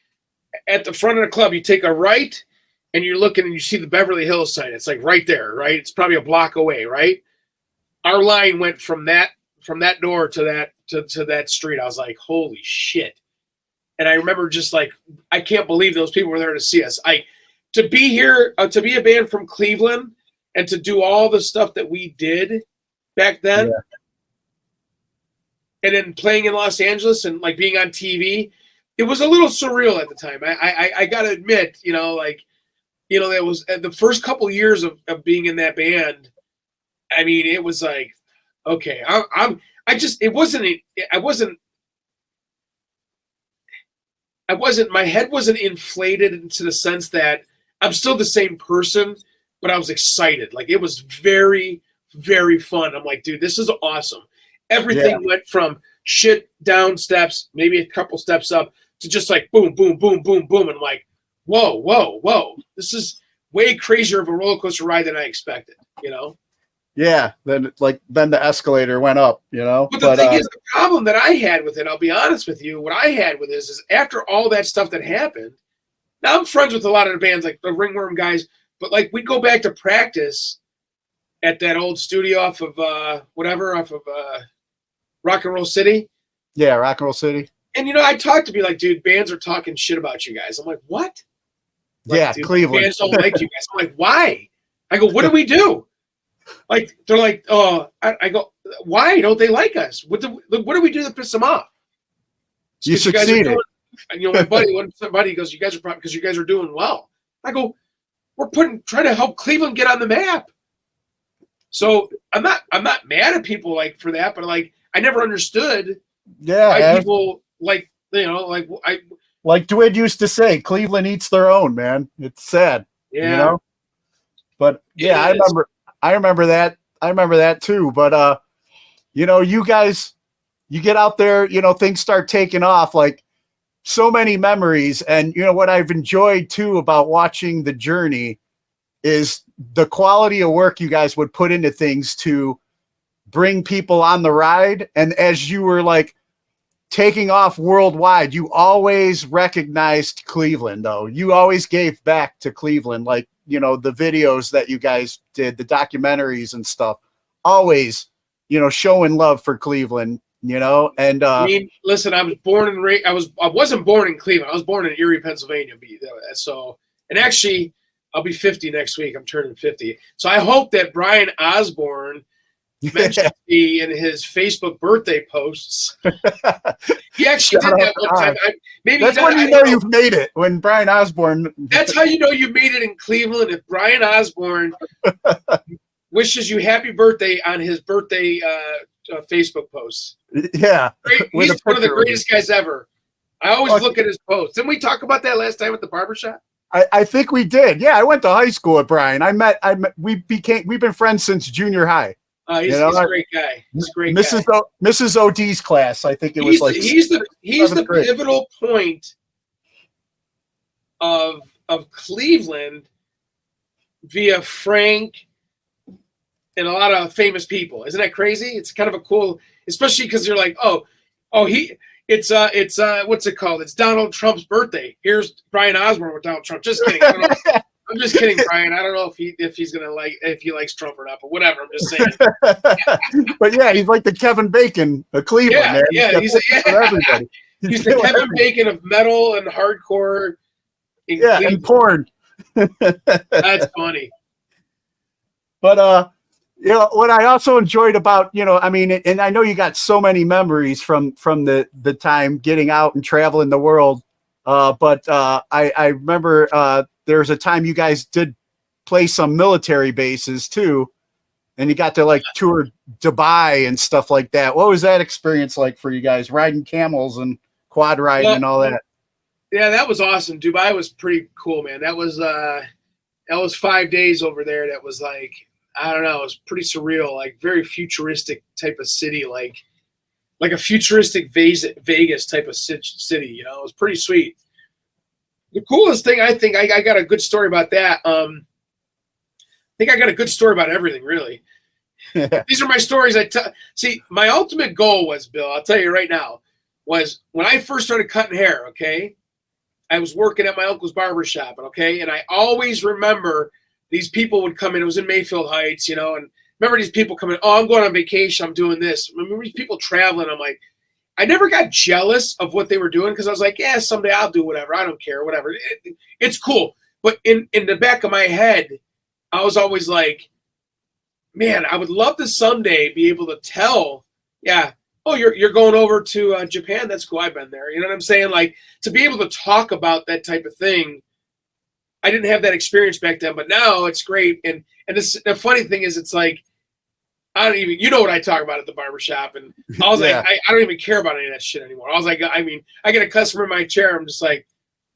at the front of the club, you take a right and you're looking and you see the Beverly Hills sign. It's like right there, right? It's probably a block away, right? Our line went from that door to that street. I was like, holy shit. And I remember just like, I can't believe those people were there to see us. To be here, to be a band from Cleveland and to do all the stuff that we did back then, and then playing in Los Angeles and like being on TV, it was a little surreal at the time. I got to admit, it was the first couple years of being in that band. It was like, okay, my head wasn't inflated into the sense that I'm still the same person, but I was excited. Like, it was very, very fun. I'm like, dude, this is awesome. Everything went from shit down steps, maybe a couple steps up, to just like boom, boom, boom, boom, boom. And I'm like, whoa. This is way crazier of a roller coaster ride than I expected, Yeah, then the escalator went up, But the thing is, the problem that I had with it, I'll be honest with you, what I had with this is after all that stuff that happened, now I'm friends with a lot of the bands, like the Ringworm guys, but like we'd go back to practice at that old studio off of Rock and Roll City. Yeah, Rock and Roll City. And I talked to be like, dude, bands are talking shit about you guys. I'm like, what? Like, dude, Cleveland. Bands don't like you guys. I'm like, why? I go, what do we do? Like, they're like, oh, I go, why don't they like us? What do we do to piss them off? You succeeded. My buddy goes, you guys are probably because you guys are doing well. I go, we're trying to help Cleveland get on the map. So I'm not mad at people like for that, but like I never understood why people like like Dwid used to say, Cleveland eats their own, man. It's sad. Yeah. But yeah, I remember that too. But you guys, you get out there, things start taking off, like so many memories. And what I've enjoyed too about watching the journey is the quality of work you guys would put into things to bring people on the ride. And as you were like taking off worldwide, you always recognized Cleveland, though. You always gave back to Cleveland, like, the videos that you guys did, the documentaries and stuff, always, showing love for Cleveland, and listen, I was born and raised, I wasn't born in Cleveland. I was born in Erie, Pennsylvania. So, and actually I'll be 50 next week. I'm turning 50. So I hope that Brian Osborne mentioned me in his Facebook birthday posts. He actually did that one time. That's when you've made it. When Brian Osborne. That's how you know you made it in Cleveland. If Brian Osborne wishes you happy birthday on his birthday Facebook posts. Yeah, he's one of the greatest guys ever. I always look at his posts. Didn't we talk about that last time at the barbershop? I think we did. Yeah, I went to high school with Brian. We've been friends since junior high. He's a great guy. He's a great guy. Mrs. OD's class. I think he's the pivotal point of Cleveland via Frank and a lot of famous people. Isn't that crazy? It's kind of a cool, especially because you're like, it's what's it called? It's Donald Trump's birthday. Here's Brian Osborne with Donald Trump. Just kidding. I'm just kidding, Brian. I don't know if he likes Trump or not, but whatever. I'm just saying. But yeah, he's like the Kevin Bacon of Cleveland. Yeah, man. yeah. He's everybody. He's the Kevin Bacon of metal and hardcore. And porn. That's funny. But what I also enjoyed about, I mean, and I know you got so many memories from the time getting out and traveling the world. But I remember there was a time you guys did play some military bases too, and you got to like tour Dubai and stuff like that. What was that experience like for you guys, riding camels and quad riding and all that? Yeah, that was awesome. Dubai was pretty cool, man. That was 5 days over there. That was like, I don't know, it was pretty surreal, like very futuristic type of city, like a futuristic Vegas type of city. It was pretty sweet. The coolest thing, I think, I got a good story about that. I think I got a good story about everything, really. These are my stories. See, my ultimate goal was, Bill, I'll tell you right now, was when I first started cutting hair, okay, I was working at my uncle's barbershop, okay, and I always remember these people would come in. It was in Mayfield Heights, and remember these people coming, I'm going on vacation, I'm doing this. I remember these people traveling. I'm like, I never got jealous of what they were doing because I was like, yeah, someday I'll do whatever. I don't care, whatever. It's cool. But in the back of my head, I was always like, man, I would love to someday be able to tell, you're going over to Japan. That's cool. I've been there. You know what I'm saying? Like, to be able to talk about that type of thing, I didn't have that experience back then, but now it's great. And the funny thing is, it's like, I don't even, you know what I talk about at the barbershop. And I was like, I don't even care about any of that shit anymore. I was like, I mean, I get a customer in my chair. I'm just like,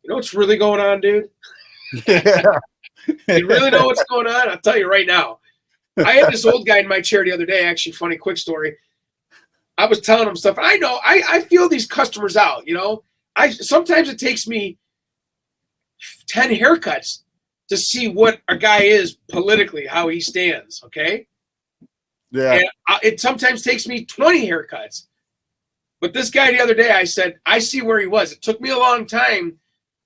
you know what's really going on, dude? Yeah. You really know what's going on? I'll tell you right now. I had this old guy in my chair the other day, actually, funny, quick story. I was telling him stuff. I know, I feel these customers out, sometimes it takes me 10 haircuts to see what a guy is politically, how he stands, okay? Yeah. And it sometimes takes me 20 haircuts. But this guy the other day, I said, I see where he was. It took me a long time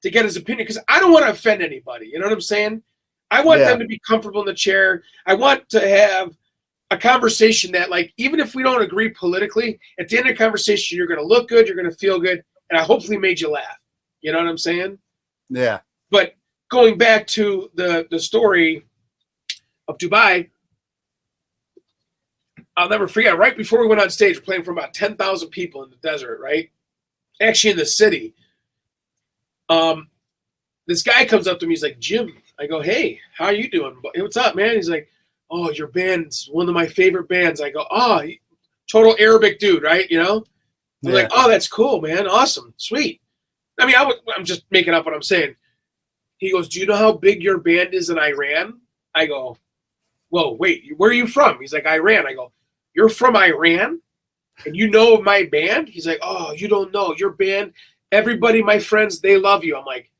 to get his opinion because I don't want to offend anybody. You know what I'm saying? I want them to be comfortable in the chair. I want to have a conversation that, like, even if we don't agree politically, at the end of the conversation, you're going to look good, you're going to feel good, and I hopefully made you laugh. You know what I'm saying? Yeah. But going back to the story of Dubai, I'll never forget, right before we went on stage, we're playing for about 10,000 people in the desert, right? Actually in the city. This guy comes up to me, he's like, Jim. I go, hey, how are you doing? Hey, what's up, man? He's like, oh, your band's one of my favorite bands. I go, oh, total Arabic dude, right? I'm like, oh, that's cool, man. Awesome. Sweet. I mean, I'm just making up what I'm saying. He goes, do you know how big your band is in Iran? I go, whoa, wait, where are you from? He's like, Iran. I go, you're from Iran? And you know my band? He's like, oh, you don't know. Your band, everybody, my friends, they love you. I'm like,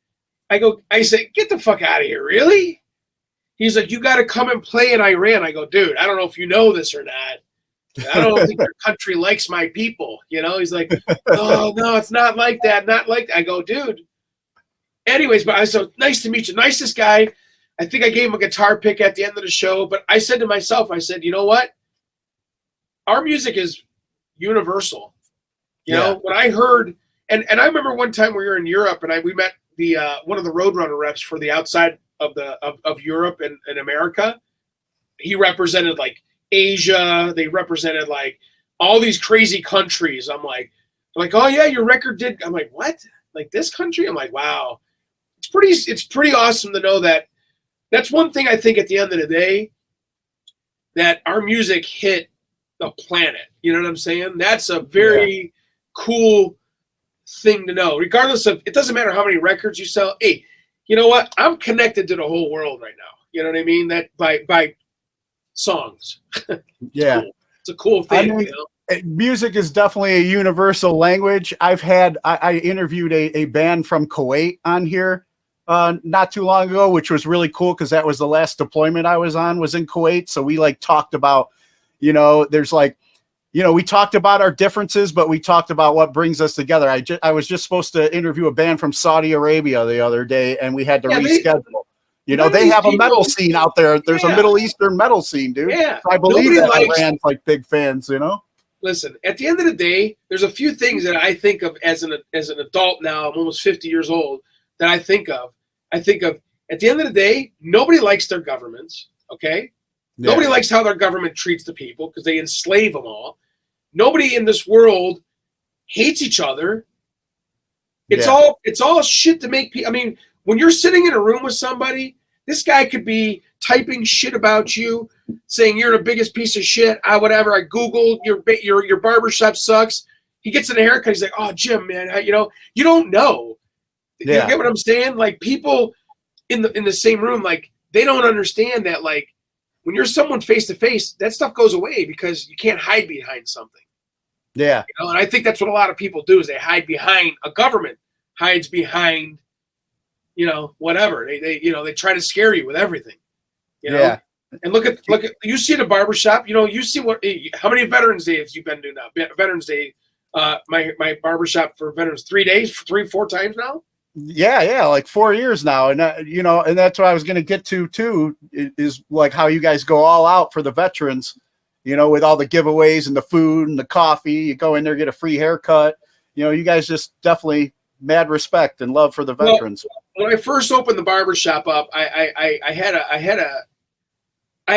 I say, get the fuck out of here, really? He's like, you got to come and play in Iran. I go, dude, I don't know if you know this or not. I don't think your country likes my people. He's like, oh, no, it's not like that. Not like that. I go, dude. Anyways, but I said, nice to meet you. Nicest guy. I think I gave him a guitar pick at the end of the show. But I said to myself, I said, you know what? Our music is universal. You know, when I heard, and I remember one time we were in Europe and we met the one of the Roadrunner reps for the outside of Europe and America. He represented like Asia. They represented like all these crazy countries. I'm like, oh yeah, your record did. I'm like, what? Like this country? I'm like, wow. It's pretty awesome to know that. That's one thing I think at the end of the day, that our music hit the planet. You know what I'm saying? That's a very cool thing to know. Regardless of, it doesn't matter how many records you sell. Hey, you know what? I'm connected to the whole world right now. You know what I mean? That by songs. Yeah. Cool. It's a cool thing. I mean, music is definitely a universal language. I interviewed a band from Kuwait on here, not too long ago, which was really cool because that was the last deployment I was on, was in Kuwait. So we like talked about, there's like, we talked about our differences, but we talked about what brings us together. I was just supposed to interview a band from Saudi Arabia the other day, and we had to reschedule. They have a metal scene out there. There's a Middle Eastern metal scene, dude. Yeah. So I believe that Iran's like big fans, Listen, at the end of the day, there's a few things that I think of as an adult now. I'm almost 50 years old. That I think of at the end of the day, nobody likes their governments. Okay, nobody likes how their government treats the people because they enslave them all. Nobody in this world hates each other. It's all shit to make people. I mean, when you're sitting in a room with somebody, this guy could be typing shit about you, saying you're the biggest piece of shit. Whatever. I Googled your barbershop sucks. He gets in a haircut. He's like, oh, Jim, man, you don't know. You get what I'm saying? Like, people in the same room, like, they don't understand that, like, when you're someone face to face, that stuff goes away because you can't hide behind something. Yeah. And I think that's what a lot of people do is they hide behind a government, hides behind, whatever. They try to scare you with everything. And look at you see the barbershop, you see how many Veterans Day have you been to now? Veterans Day, my barbershop for veterans, 3 days, 4 times now. Yeah, like 4 years now, and and that's what I was going to get to too, is like how you guys go all out for the veterans, with all the giveaways and the food and the coffee. You go in there, get a free haircut. You guys just definitely mad respect and love for the veterans. Well, when I first opened the barbershop up, I had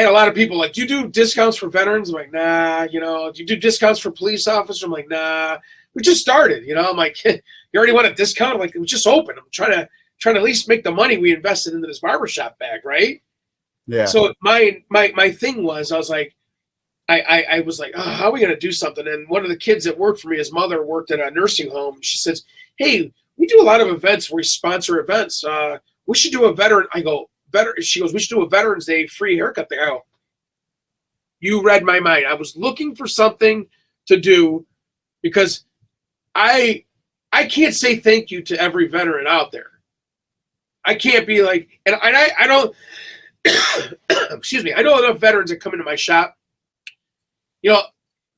a lot of people like, do you do discounts for veterans? I'm like, nah. Do you do discounts for police officers? I'm like, nah. We just started. I'm like, you already want a discount? I'm like, we just opened. I'm trying to at least make the money we invested into this barbershop back, right? Yeah. So my thing was, I was like, I was like, oh, how are we gonna do something? And one of the kids that worked for me, his mother worked at a nursing home. She says, hey, we do a lot of events where we sponsor events. We should do a veteran. I go, she goes, we should do a Veterans Day free haircut thing. I go, you read my mind. I was looking for something to do because I can't say thank you to every veteran out there. I can't be like, and I don't, excuse me, I know enough veterans that come into my shop,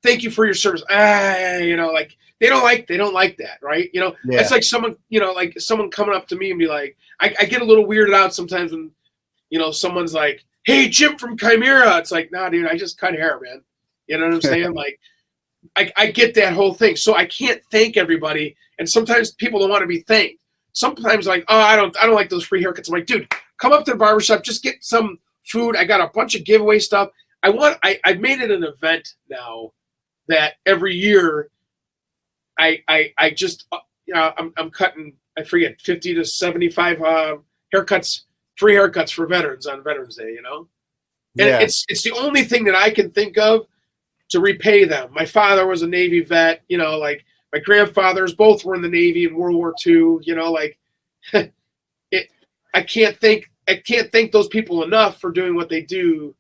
thank you for your service. Like they don't like that, right? It's like someone, like someone coming up to me and be like, I get a little weirded out sometimes when, someone's like, hey, Jim from Chimaira. It's like, nah, dude, I just cut hair, man. You know what I'm saying? Like, I get that whole thing. So I can't thank everybody. And sometimes people don't want to be thanked. Sometimes like, oh, I don't like those free haircuts. I'm like, dude, come up to the barbershop, just get some food. I got a bunch of giveaway stuff. I've made it an event now that every year I just, I'm cutting, I forget, 50 to 75 haircuts, free haircuts for veterans on Veterans Day, And it's the only thing that I can think of to repay them. My father was a Navy vet, like my grandfathers both were in the Navy in World War II, like I can't thank those people enough for doing what they do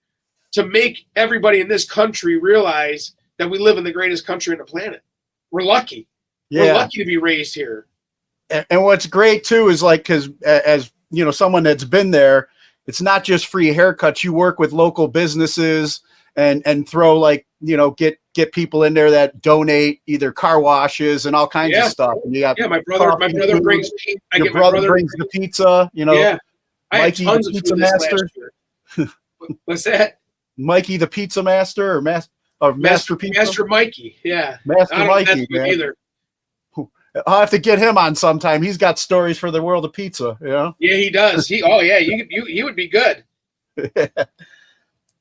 to make everybody in this country realize that we live in the greatest country on the planet. We're lucky. Yeah. We're lucky to be raised here. And what's great too is like, cause as someone that's been there, it's not just free haircuts. You work with local businesses and throw like, get people in there that donate either car washes and all kinds of stuff. And you got my brother brings the pizza, Yeah. Mikey the pizza master. What's that? Mikey the pizza master or Master Pizza? Master Mikey, yeah. Master Mikey, man. Either. I'll have to get him on sometime. He's got stories for the world of pizza, Yeah, he does. He would be good.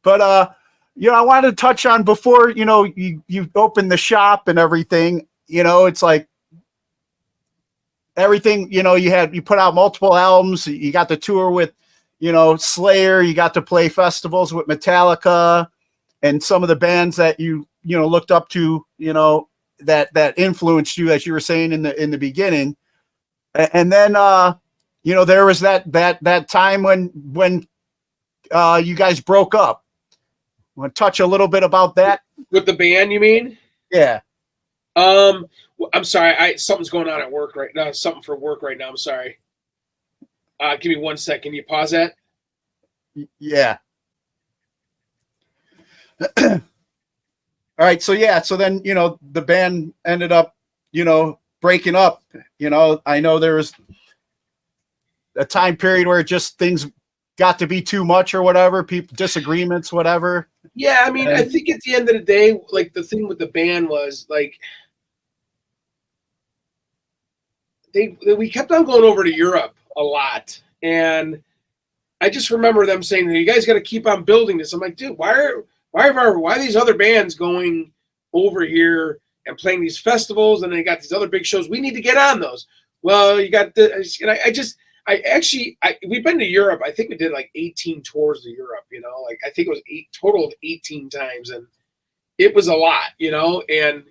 But I wanted to touch on before, you open the shop and everything, it's like everything, you put out multiple albums, you got the tour with, Slayer, you got to play festivals with Metallica and some of the bands that you looked up to, that influenced you, as you were saying in the beginning. And then, there was that time when you guys broke up. Want to touch a little bit about that with the band? You mean? Yeah. I'm sorry. Something's going on at work right now. Something for work right now. I'm sorry. Give me 1 second. Can you pause that? Yeah. All right. So yeah. So then, you know, the band ended up, you know, breaking up. You know, I know there was a time period where just things got to be too much or whatever, people disagreements, whatever. Yeah, I mean, I think at the end of the day, like the thing with the band was like we kept on going over to Europe a lot, and I just remember them saying, "You guys got to keep on building this." I'm like, dude, why are these other bands going over here and playing these festivals, and they got these other big shows? We need to get on those. Well, you got the, and we've been to Europe. I think we did like 18 tours to Europe, you know, like I think it was total of 18 times. And it was a lot, you know, and,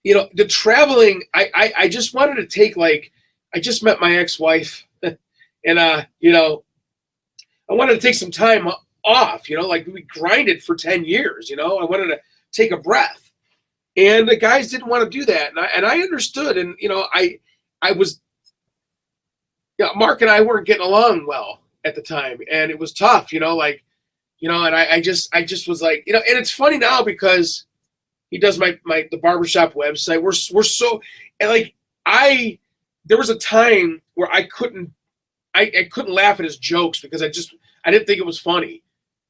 you know, the traveling, I just wanted to take, like, I just met my ex-wife and, you know, I wanted to take some time off, you know, like we grinded for 10 years, you know, I wanted to take a breath, and the guys didn't want to do that. And I understood. And, you know, I was, yeah, Mark and I weren't getting along well at the time, and it was tough, you know, like, you know, and I just was like, you know, and it's funny now because he does the Barbershop website. We're so, and like, there was a time where I couldn't laugh at his jokes because I didn't think it was funny.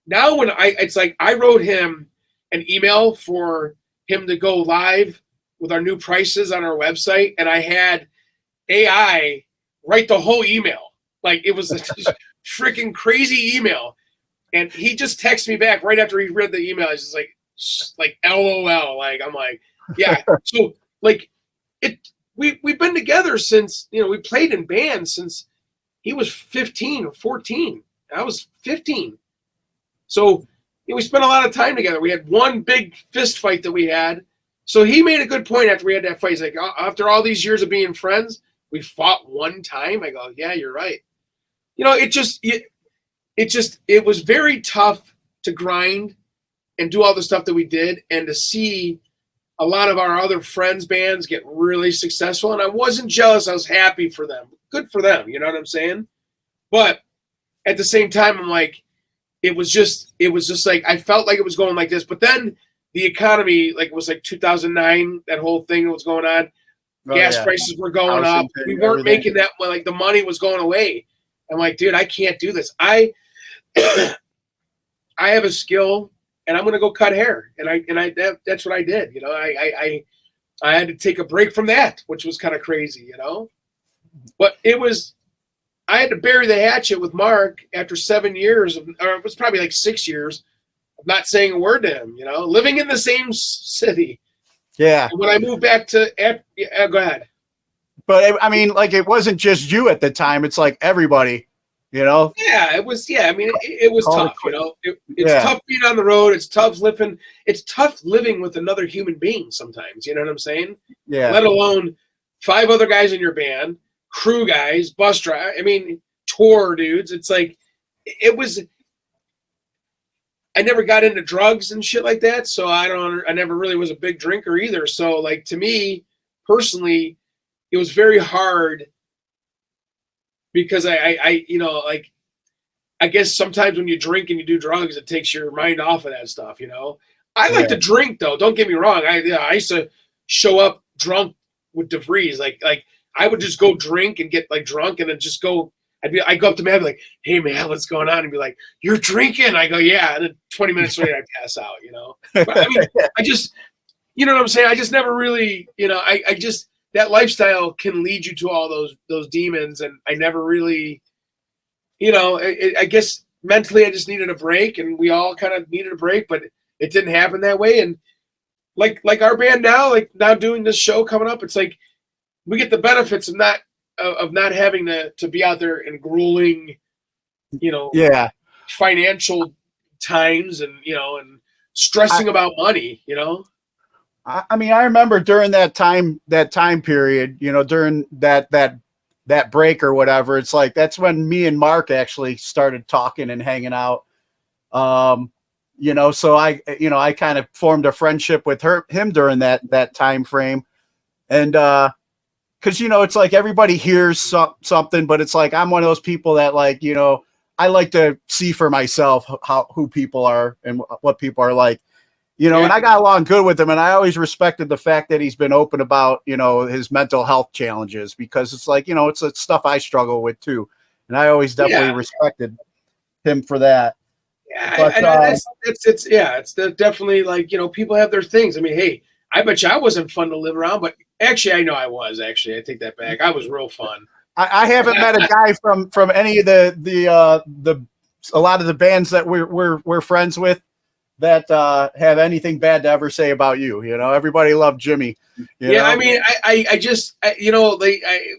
Now it's like I wrote him an email for him to go live with our new prices on our website, and I had AI write the whole email. Like, it was a freaking crazy email. And he just texted me back right after he read the email. He's just like LOL. Like, I'm like, yeah. So like we've been together since, you know, we played in bands since he was 15 or 14. I was 15. So, you know, we spent a lot of time together. We had one big fist fight that we had. So he made a good point after we had that fight. He's like, after all these years of being friends, we fought one time. I go, yeah, you're right. You know, it was very tough to grind and do all the stuff that we did, and to see a lot of our other friends' bands get really successful. And I wasn't jealous. I was happy for them. Good for them. You know what I'm saying? But at the same time, I'm like, it was just like, I felt like it was going like this. But then the economy, like, it was like 2009, that whole thing that was going on. Gas prices were going up. We weren't making that, like, the money was going away. I'm like, dude, I can't do this. I have a skill, and I'm going to go cut hair. And that's what I did. You know, I had to take a break from that, which was kind of crazy, you know, but I had to bury the hatchet with Mark after 7 years, or it was probably like 6 years of not saying a word to him, you know, living in the same city. Yeah. And when I moved back to, go ahead. But I mean, like, it wasn't just you at the time. It's like everybody, you know? Yeah, it was. Yeah, I mean, it was tough, you know? It's tough being on the road. It's tough living. It's tough living with another human being sometimes. You know what I'm saying? Yeah. Let alone 5 other guys in your band, crew guys, bus driver. I mean, tour dudes. It's like, it was. I never got into drugs and shit like that, so I never really was a big drinker either. So, like, to me personally, it was very hard because I you know, like, I guess sometimes when you drink and you do drugs, it takes your mind off of that stuff, you know. I like to drink, though. Don't get me wrong. I used to show up drunk with DeVries. Like I would just go drink and get, like, drunk, and then just go. I'd go up to man, I'd be like, "Hey man, what's going on?" And be like, "You're drinking." I go, "Yeah." And then 20 minutes later, I pass out. You know. But I mean, you know what I'm saying? I just never really, you know, I just, that lifestyle can lead you to all those demons, and I never really, you know, I guess mentally I just needed a break, and we all kind of needed a break, but it didn't happen that way. And like our band now, like now doing this show coming up, it's like we get the benefits of not having to be out there in grueling, you know, financial times, and, you know, and stressing about money, you know. I mean, I remember during that time period, you know, during that break or whatever, it's like, that's when me and Mark actually started talking and hanging out. You know, so I kind of formed a friendship with him during that time frame. And, because it's like everybody hears something, but it's like I'm one of those people that like I like to see for myself who people are and what people are like, and I got along good with him, and I always respected the fact that he's been open about his mental health challenges, because it's like it's stuff I struggle with too, and I always definitely respected him for that. Yeah, but, it's definitely like people have their things. I mean, hey, I bet you I wasn't fun to live around, but actually, I know I was. Actually, I take that back. I was real fun. I haven't met a guy from any of the a lot of the bands that we're friends with that have anything bad to ever say about you. Everybody loved Jimmy. I mean, I just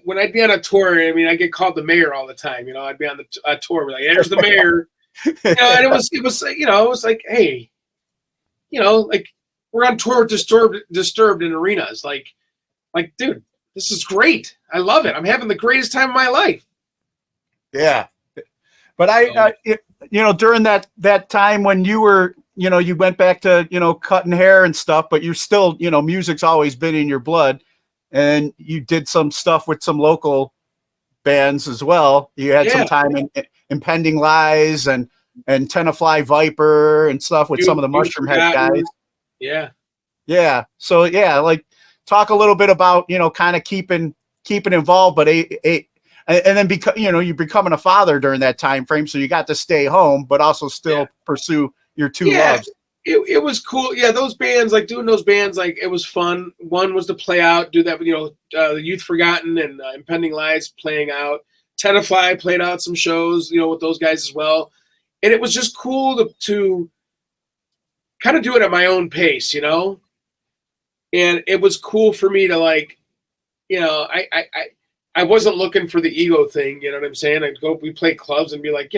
when I'd be on a tour, I mean, I get called the mayor all the time. I'd be on the tour, like, there's the mayor. And it was like, hey, like we're on tour with Disturbed in arenas, like, dude, this is great. I love it. I'm having the greatest time of my life. Yeah. But during that time when you were, you went back to, cutting hair and stuff, but you're still, music's always been in your blood, and you did some stuff with some local bands as well. You had some time in Impending Lies and Tenafly Viper and stuff with some of the Mushroom Head guys. Yeah. Yeah. So like talk a little bit about, kind of keeping involved, but and then you're becoming a father during that time frame. So you got to stay home, but also still pursue your two loves. It was cool. Yeah. Those bands, like doing those bands, like it was fun. One was to play out, do that, the Youth Forgotten and Impending Lies playing out. Tenafly played out some shows, with those guys as well. And it was just cool to kind of do it at my own pace, and it was cool for me to like, I wasn't looking for the ego thing, you know what I'm saying? We play clubs and be like,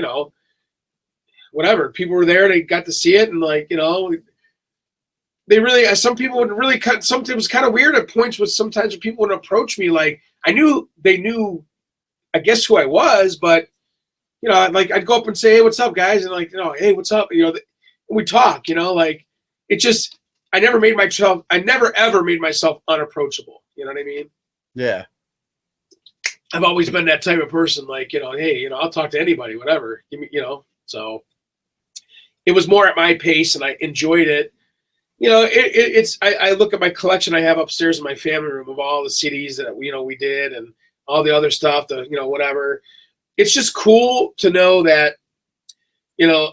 whatever. People were there, they got to see it, and like, they really, some people would really cut. Something was kind of weird at points with sometimes when people would approach me, like they knew, I guess, who I was, but like I'd go up and say, hey, what's up, guys? And like, hey, what's up? We talk, like it just, I never ever made myself unapproachable. You know what I mean? Yeah. I've always been that type of person, like, hey, I'll talk to anybody, whatever. Give me, so it was more at my pace and I enjoyed it. I look at my collection I have upstairs in my family room of all the CDs that, we did and all the other stuff, whatever. It's just cool to know that,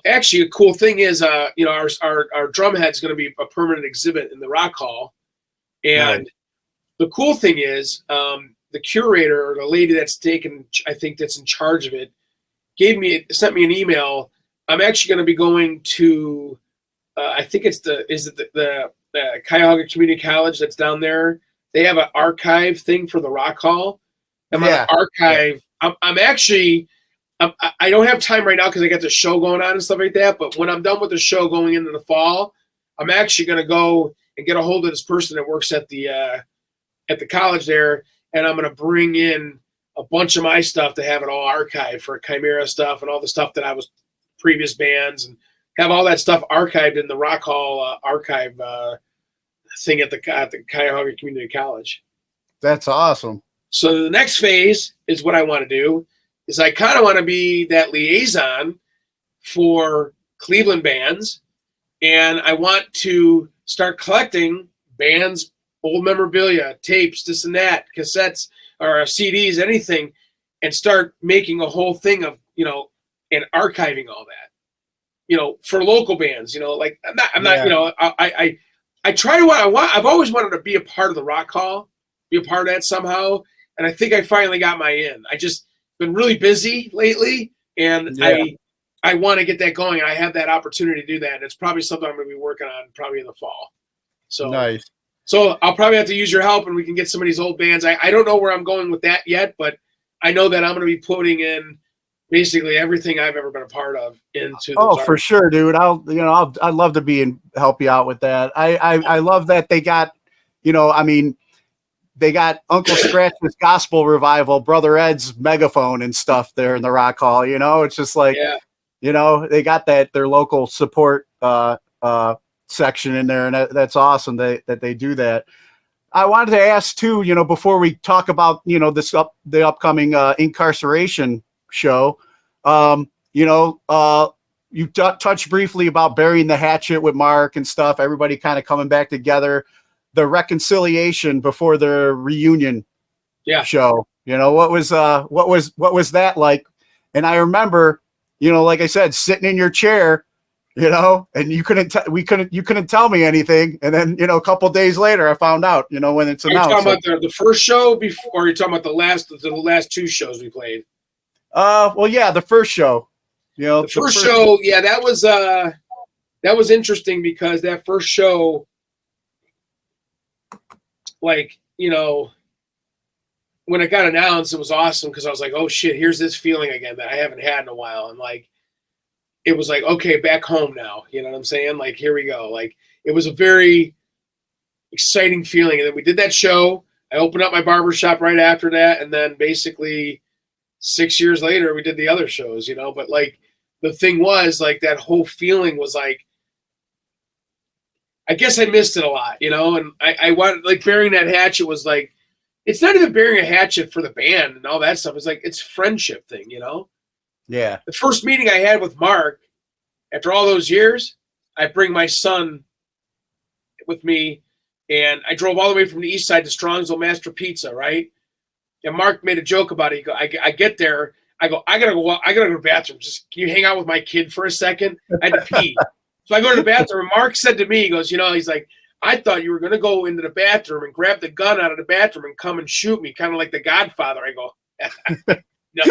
actually a cool thing is, our drumhead's going to be a permanent exhibit in the Rock Hall. And the cool thing is, the curator or the lady that's that's in charge of it sent me an email. I'm actually going to be going to, I think it's the Cuyahoga Community College that's down there. They have an archive thing for the Rock Hall. I'm on the archive. I'm actually, I don't have time right now because I got the show going on and stuff like that. But when I'm done with the show going into the fall, I'm actually going to go and get a hold of this person that works at the college there, and I'm going to bring in a bunch of my stuff to have it all archived for Chimaira stuff and all the stuff that I was previous bands, and have all that stuff archived in the Rock Hall archive thing at the Cuyahoga Community College. That's awesome. So the next phase is what I want to do is I kind of want to be that liaison for Cleveland bands, and I want to start collecting bands, old memorabilia, tapes, this and that, cassettes or CDs, anything, and start making a whole thing of, and archiving all that, for local bands, like I'm not, I try to, I've always wanted to be a part of the Rock Hall, be a part of that somehow. And I think I finally got my in. I just been really busy lately, and I want to get that going. And I have that opportunity to do that. And it's probably something I'm going to be working on probably in the fall. So nice. So I'll probably have to use your help, and we can get some of these old bands. I don't know where I'm going with that yet, but I know that I'm going to be putting in basically everything I've ever been a part of into. For sure, dude. I'd love to help you out with that. I love that they got, they got Uncle Scratch's Gospel Revival, Brother Ed's Megaphone and stuff there in the Rock Hall. It's just like, they got their local support section in there, and that's awesome that they do that. I wanted to ask too, before we talk about, the upcoming Inkcarceration show, you touched briefly about burying the hatchet with Mark and stuff, everybody kind of coming back together, the reconciliation before the reunion show, what was that like? And I remember, like I said, sitting in your chair, and you couldn't tell me anything. And then, a couple days later, I found out, when it's announced. Are you talking about the first show before, or are you talking about the last two shows we played? Well, yeah, the first show, the first show. Yeah, that was interesting because that first show, like, when it got announced, it was awesome because I was like, oh shit, here's this feeling again that I haven't had in a while. And like, it was like, okay, back home now. You know what I'm saying? Like, here we go. Like, it was a very exciting feeling. And then we did that show. I opened up my barbershop right after that. And then basically 6 years later, we did the other shows, But like, the thing was, like, that whole feeling was like, I guess I missed it a lot, And I wanted, like, burying that hatchet was like, it's not even burying a hatchet for the band and all that stuff. It's like, it's friendship thing, Yeah. The first meeting I had with Mark, after all those years, I bring my son with me, and I drove all the way from the east side to Strongsville Master Pizza, right? And Mark made a joke about it. He go, I get there, I gotta go to the bathroom. Just, can you hang out with my kid for a second? I had to pee. So I go to the bathroom, and Mark said to me, he goes, he's like, I thought you were going to go into the bathroom and grab the gun out of the bathroom and come and shoot me, kind of like the Godfather. I go, no.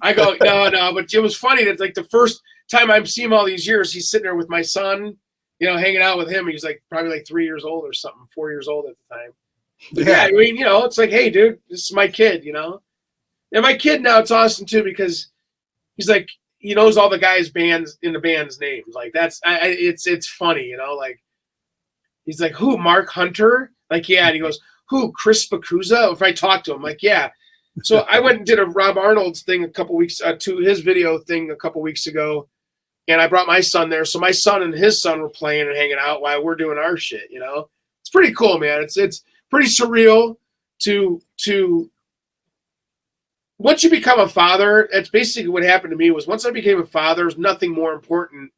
I go, no. But it was funny that, like, the first time I've seen him all these years, he's sitting there with my son, hanging out with him. He's like probably like 3 years old or something, 4 years old at the time. But yeah, I mean, it's like, hey, dude, this is my kid, And my kid now, it's awesome too because he's like, he knows all the guys' bands in the band's names. Like, that's it's funny, like. He's like, who, Mark Hunter? Like, yeah. And he goes, who, Chris Bacuza? If I talk to him, like, yeah. So I went and did a Rob Arnold's thing a couple weeks, to his video thing a couple weeks ago. And I brought my son there. So my son and his son were playing and hanging out while we're doing our shit, It's pretty cool, man. It's pretty surreal to once you become a father, that's basically what happened to me. Was once I became a father, there's nothing more important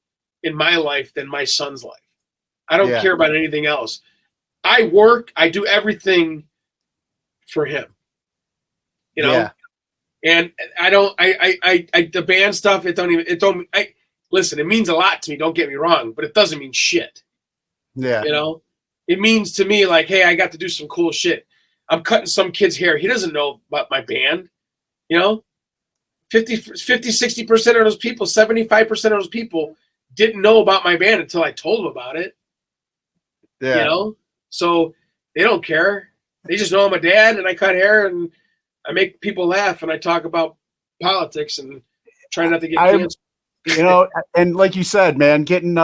in my life than my son's life. I don't care about anything else. I work, I do everything for him. And I don't, the band stuff, listen, it means a lot to me, don't get me wrong, but it doesn't mean shit. Yeah. It means to me, like, hey, I got to do some cool shit. I'm cutting some kid's hair. He doesn't know about my band. 60% of those people, 75% of those people didn't know about my band until I told them about it. Yeah. So they don't care. They just know I'm a dad and I cut hair and I make people laugh and I talk about politics and try not to get canceled. And like you said, man, getting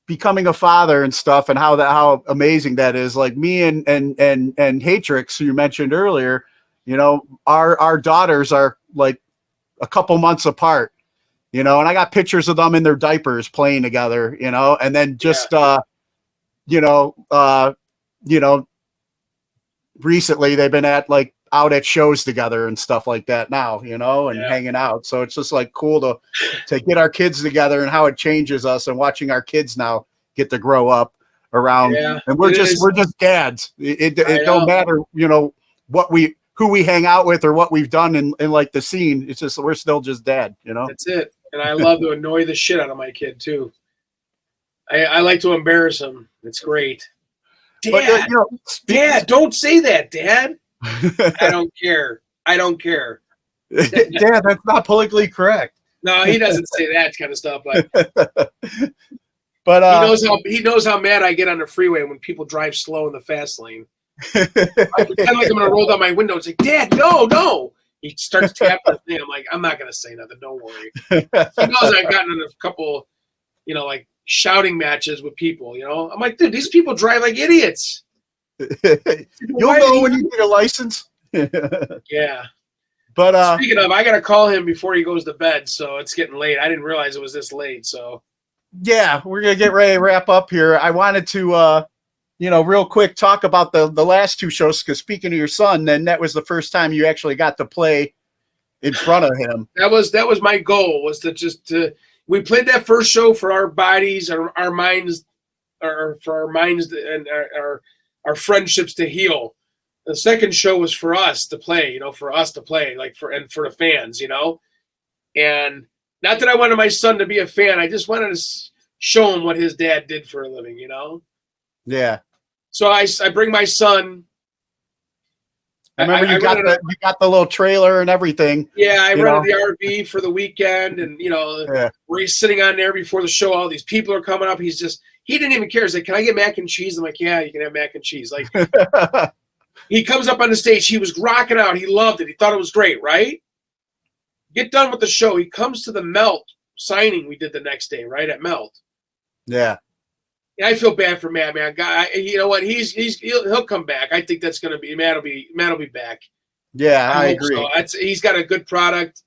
becoming a father and stuff and how amazing that is. Like me and Hatrix, who you mentioned earlier, our daughters are like a couple months apart, and I got pictures of them in their diapers playing together, and then just recently they've been out at shows together and stuff like that now, and hanging out. So it's just like cool to get our kids together and how it changes us and watching our kids now get to grow up around. Yeah, and we're just dads. It don't matter, who we hang out with or what we've done in like the scene. It's just, we're still just dad, That's it. And I love to annoy the shit out of my kid too. I like to embarrass him. It's great. Dad, Dad, don't say that, Dad. I don't care. Dad, that's not politically correct. No, he doesn't say that kind of stuff. But he knows how mad I get on the freeway when people drive slow in the fast lane. I pretend like I'm gonna roll down my window and say, "Dad, no!" He starts tapping the thing. I'm like, I'm not gonna say nothing. Don't worry. He knows I've gotten in a couple, like shouting matches with people. I'm like, dude, these people drive like idiots. You'll know when you get a license. Yeah. But speaking of, I gotta call him before he goes to bed, so it's getting late. I didn't realize it was this late. So yeah, we're gonna get ready to wrap up here. I wanted to real quick, talk about the last two shows. Because speaking of your son, then that was the first time you actually got to play in front of him. That was my goal, was to we played that first show for our bodies, our minds, or for our minds and our friendships to heal. The second show was for us to play, like for the fans, and not that I wanted my son to be a fan. I just wanted to show him what his dad did for a living, Yeah. So I bring my son. I remember you got the little trailer and everything. Yeah, I rented the RV for the weekend, and Yeah. where he's sitting on there before the show. All these people are coming up. He didn't even care. He's like, "Can I get mac and cheese?" I'm like, "Yeah, you can have mac and cheese." Like, he comes up on the stage. He was rocking out. He loved it. He thought it was great. Right? Get done with the show. He comes to the Melt signing we did the next day. Right at Melt. Yeah. And I feel bad for Matt, man. Guy, you know what? He'll come back. I think that's gonna be Matt will be back. Yeah, I agree. So. He's got a good product.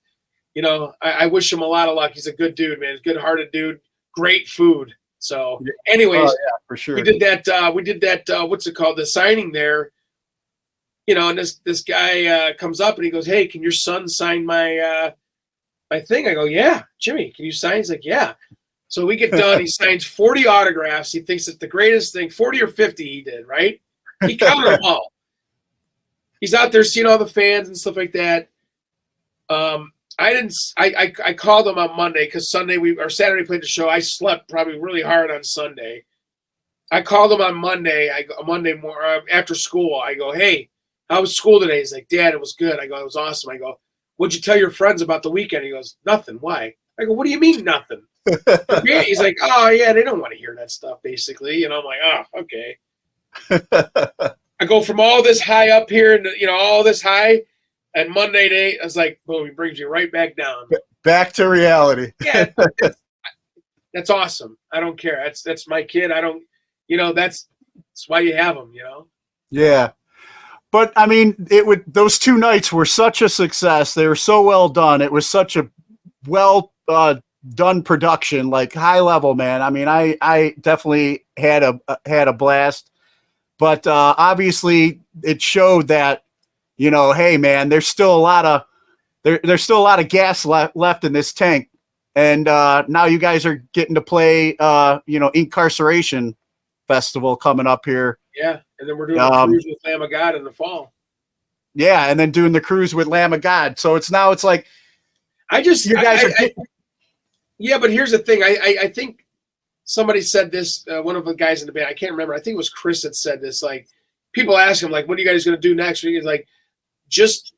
I wish him a lot of luck. He's a good dude, man. Good-hearted dude. Great food. So, anyways, for sure. we did that. What's it called? The signing there. And this guy comes up and he goes, "Hey, can your son sign my thing?" I go, "Yeah, Jimmy, can you sign?" He's like, "Yeah." So we get done. He signs 40 autographs. He thinks it's the greatest thing. 40 or 50 he did, right? He counted them all. He's out there seeing all the fans and stuff like that. I called him on Monday because Saturday we played the show. I slept probably really hard on Sunday. I called him on Monday. After school. I go, "Hey, how was school today?" He's like, "Dad, it was good." I go, "It was awesome." I go, "What'd you tell your friends about the weekend?" He goes, "Nothing." Why? I go, "What do you mean nothing?" He's like, "Oh yeah, they don't want to hear that stuff, basically." I'm like, "Oh, okay." I go from all this high up here and all this high, and Monday day, I was like, boom, he brings you right back down. Back to reality. Yeah, that's awesome. I don't care. That's my kid. I don't, that's why you have him. Yeah. But I mean, those two nights were such a success. They were so well done. It was such a well done production, like high level, man. I mean, I definitely had a blast, but obviously it showed that, hey man, there's still a lot of gas left in this tank. And now you guys are getting to play, Inkcarceration Festival coming up here. Yeah. And then we're doing a cruise with Lamb of God in the fall. Yeah. And then doing the cruise with Lamb of God. So it's like, yeah, but here's the thing. I think somebody said this, one of the guys in the band, I can't remember. I think it was Chris that said this. Like, people ask him, like, "What are you guys going to do next week?" He's like, just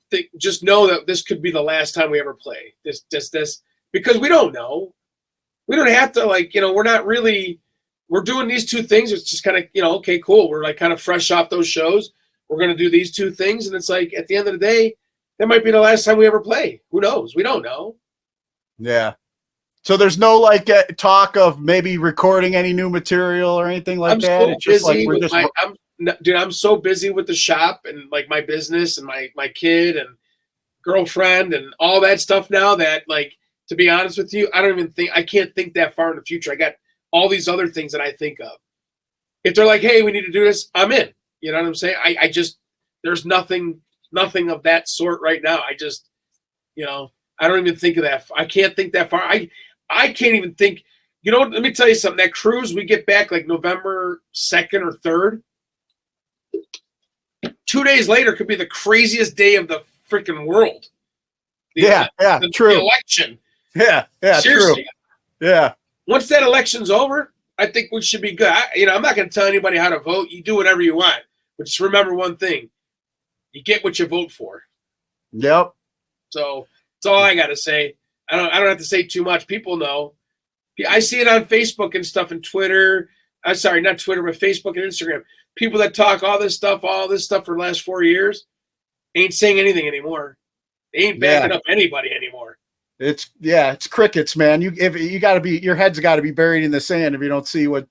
know that this could be the last time we ever play this, because we don't know. We don't have to, we're doing these two things. It's just kind of, okay, cool. We're like kind of fresh off those shows. We're going to do these two things. And it's like, at the end of the day, that might be the last time we ever play. Who knows? We don't know. Yeah. So there's no talk of maybe recording any new material or anything like that. So it's just like I'm so busy with the shop and like my business and my kid and girlfriend and all that stuff now that, like, to be honest with you, I can't think that far in the future. I got all these other things that I think of. If they're like, "Hey, we need to do this," I'm in. You know what I'm saying? I just, there's nothing of that sort right now. I just, I don't even think of that. I can't think that far. I can't even think, let me tell you something. That cruise, we get back like November 2nd or 3rd. 2 days later could be the craziest day of the freaking world. True. The election. Yeah, Seriously. True. Yeah. Once that election's over, I think we should be good. I'm not going to tell anybody how to vote. You do whatever you want. But just remember one thing. You get what you vote for. Yep. So that's all I got to say. I don't have to say too much. People know. I see it on Facebook and stuff and Twitter. I'm sorry, not Twitter, but Facebook and Instagram. People that talk all this stuff for the last 4 years ain't saying anything anymore. They ain't backing up anybody anymore. It's crickets, man. You got to be, your head's got to be buried in the sand if you don't see what,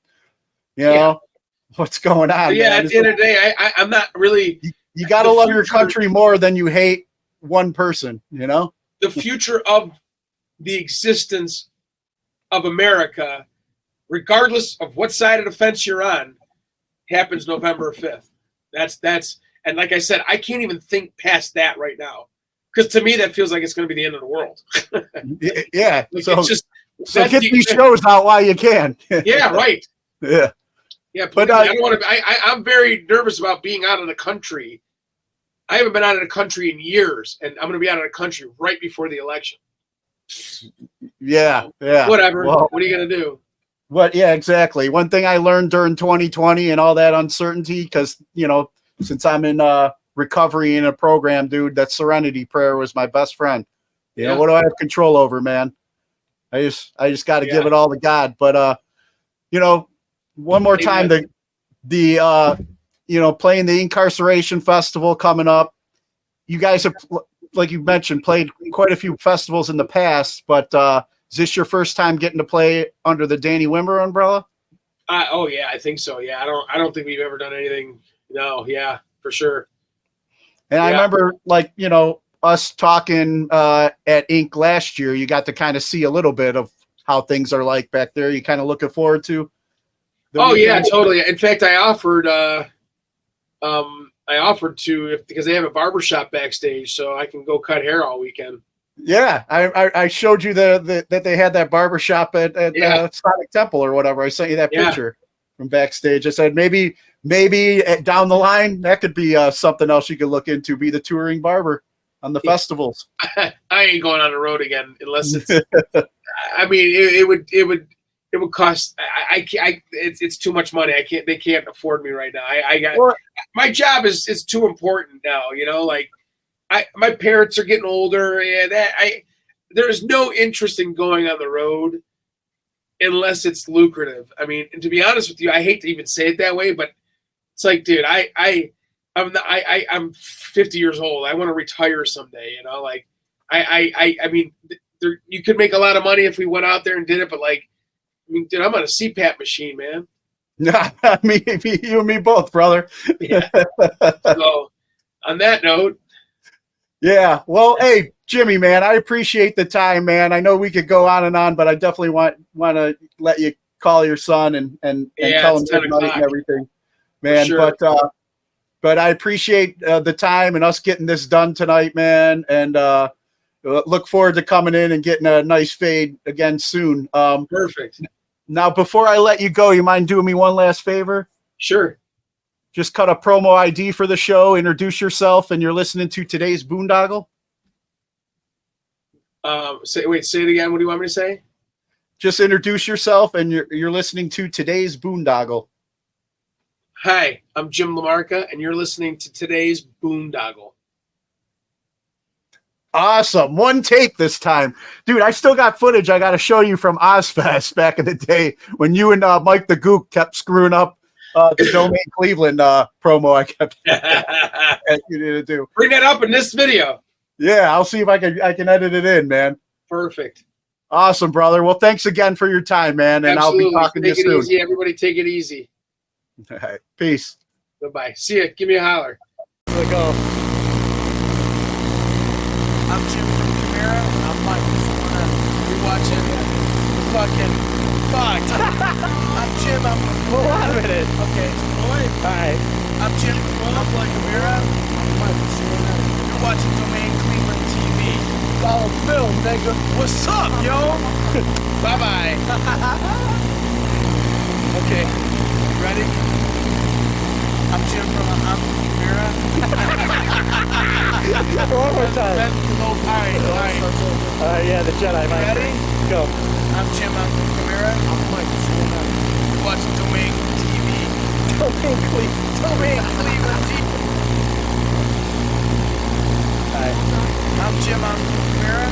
what's going on. But yeah, man. at the end of the day, I'm not really. You got to love your country more than you hate one person. The future of the existence of America, regardless of what side of the fence you're on, happens November 5th. That's and like I said, I can't even think past that right now, because to me that feels like it's going to be the end of the world. Yeah. Like, So, it's just, so get these shows out while you can. Yeah, right. Yeah. Yeah, But, I don't want to. I'm very nervous about being out of the country. I haven't been out of the country in years, and I'm going to be out of the country right before the election. Yeah. Yeah. Whatever. Well, What are you going to do? But yeah, exactly. One thing I learned during 2020 and all that uncertainty, because, you know, since I'm in recovery in a program, dude, that serenity prayer was my best friend. You know, what do I have control over, man? I just got to give it all to God. But, you know, one more time, the you know, playing the Inkcarceration Festival coming up. You guys have, like you mentioned, played quite a few festivals in the past, but is this your first time getting to play under the Danny Wimmer umbrella? Oh yeah, I think so. Yeah, I don't think we've ever done anything. No, yeah, for sure. And I remember, like, you know, us talking at Ink last year. You got to kind of see a little bit of how things are like back there. You kind of looking forward to? Oh yeah, totally. In fact, I offered to, because they have a barbershop backstage, so I can go cut hair all weekend. Yeah, I showed you that they had that barbershop at Sonic Temple or whatever. I sent you that picture from backstage. I said maybe down the line that could be something else you could look into. Be the touring barber on the festivals. I ain't going on the road again unless it's. I mean, it would cost. It's too much money. They can't afford me right now. My job is too important now. You know, like. My parents are getting older, and there's no interest in going on the road unless it's lucrative. I mean, and to be honest with you, I hate to even say it that way, but it's like, dude, I'm 50 years old. I want to retire someday. You know, like I mean, you could make a lot of money if we went out there and did it, but like, I mean, dude, I'm on a CPAP machine, man. Yeah, you and me both, brother. Yeah. So, on that note. Yeah. Well, hey, Jimmy, man, I appreciate the time, man. I know we could go on and on, but I definitely want to let you call your son and tell him good night and everything, man. Sure. But I appreciate the time and us getting this done tonight, man. And look forward to coming in and getting a nice fade again soon. Perfect. Now, before I let you go, you mind doing me one last favor? Sure. Just cut a promo ID for the show, introduce yourself, and you're listening to today's Boondoggle. Say it again. What do you want me to say? Just introduce yourself, and you're listening to today's Boondoggle. Hi, I'm Jim LaMarca, and you're listening to today's Boondoggle. Awesome. One take this time. Dude, I still got footage I got to show you from Ozzfest back in the day when you and Mike the Gook kept screwing up the Domain Cleveland promo I kept asking you to do. Bring that up in this video. Yeah, I'll see if I can edit it in, man. Perfect. Awesome, brother. Well, thanks again for your time, man. And Absolutely. I'll be talking to you soon. Take it easy, everybody. Take it easy. All right. Peace. Bye-bye. See ya. Give me a holler. Here we go. I'm Jim from Chimaira. I'm Mike. You're watching the fucking fuck. I'm Jim. Hold on a minute. Okay. All right. I'm Jim from Chimaira. I'm Mike. You're watching Domain Cleveland TV. It's all film, nigga. What's up, yo? Bye-bye. Okay. You ready? I'm Jim from Chimaira. One more time. All right. Yeah, the Jedi. Ready? Go. I'm Jim. I'm from Chimaira. I'm Mike. You're watching Domain TV. Domain Cleveland TV. Hi. I'm Jim. I'm from Chimaira.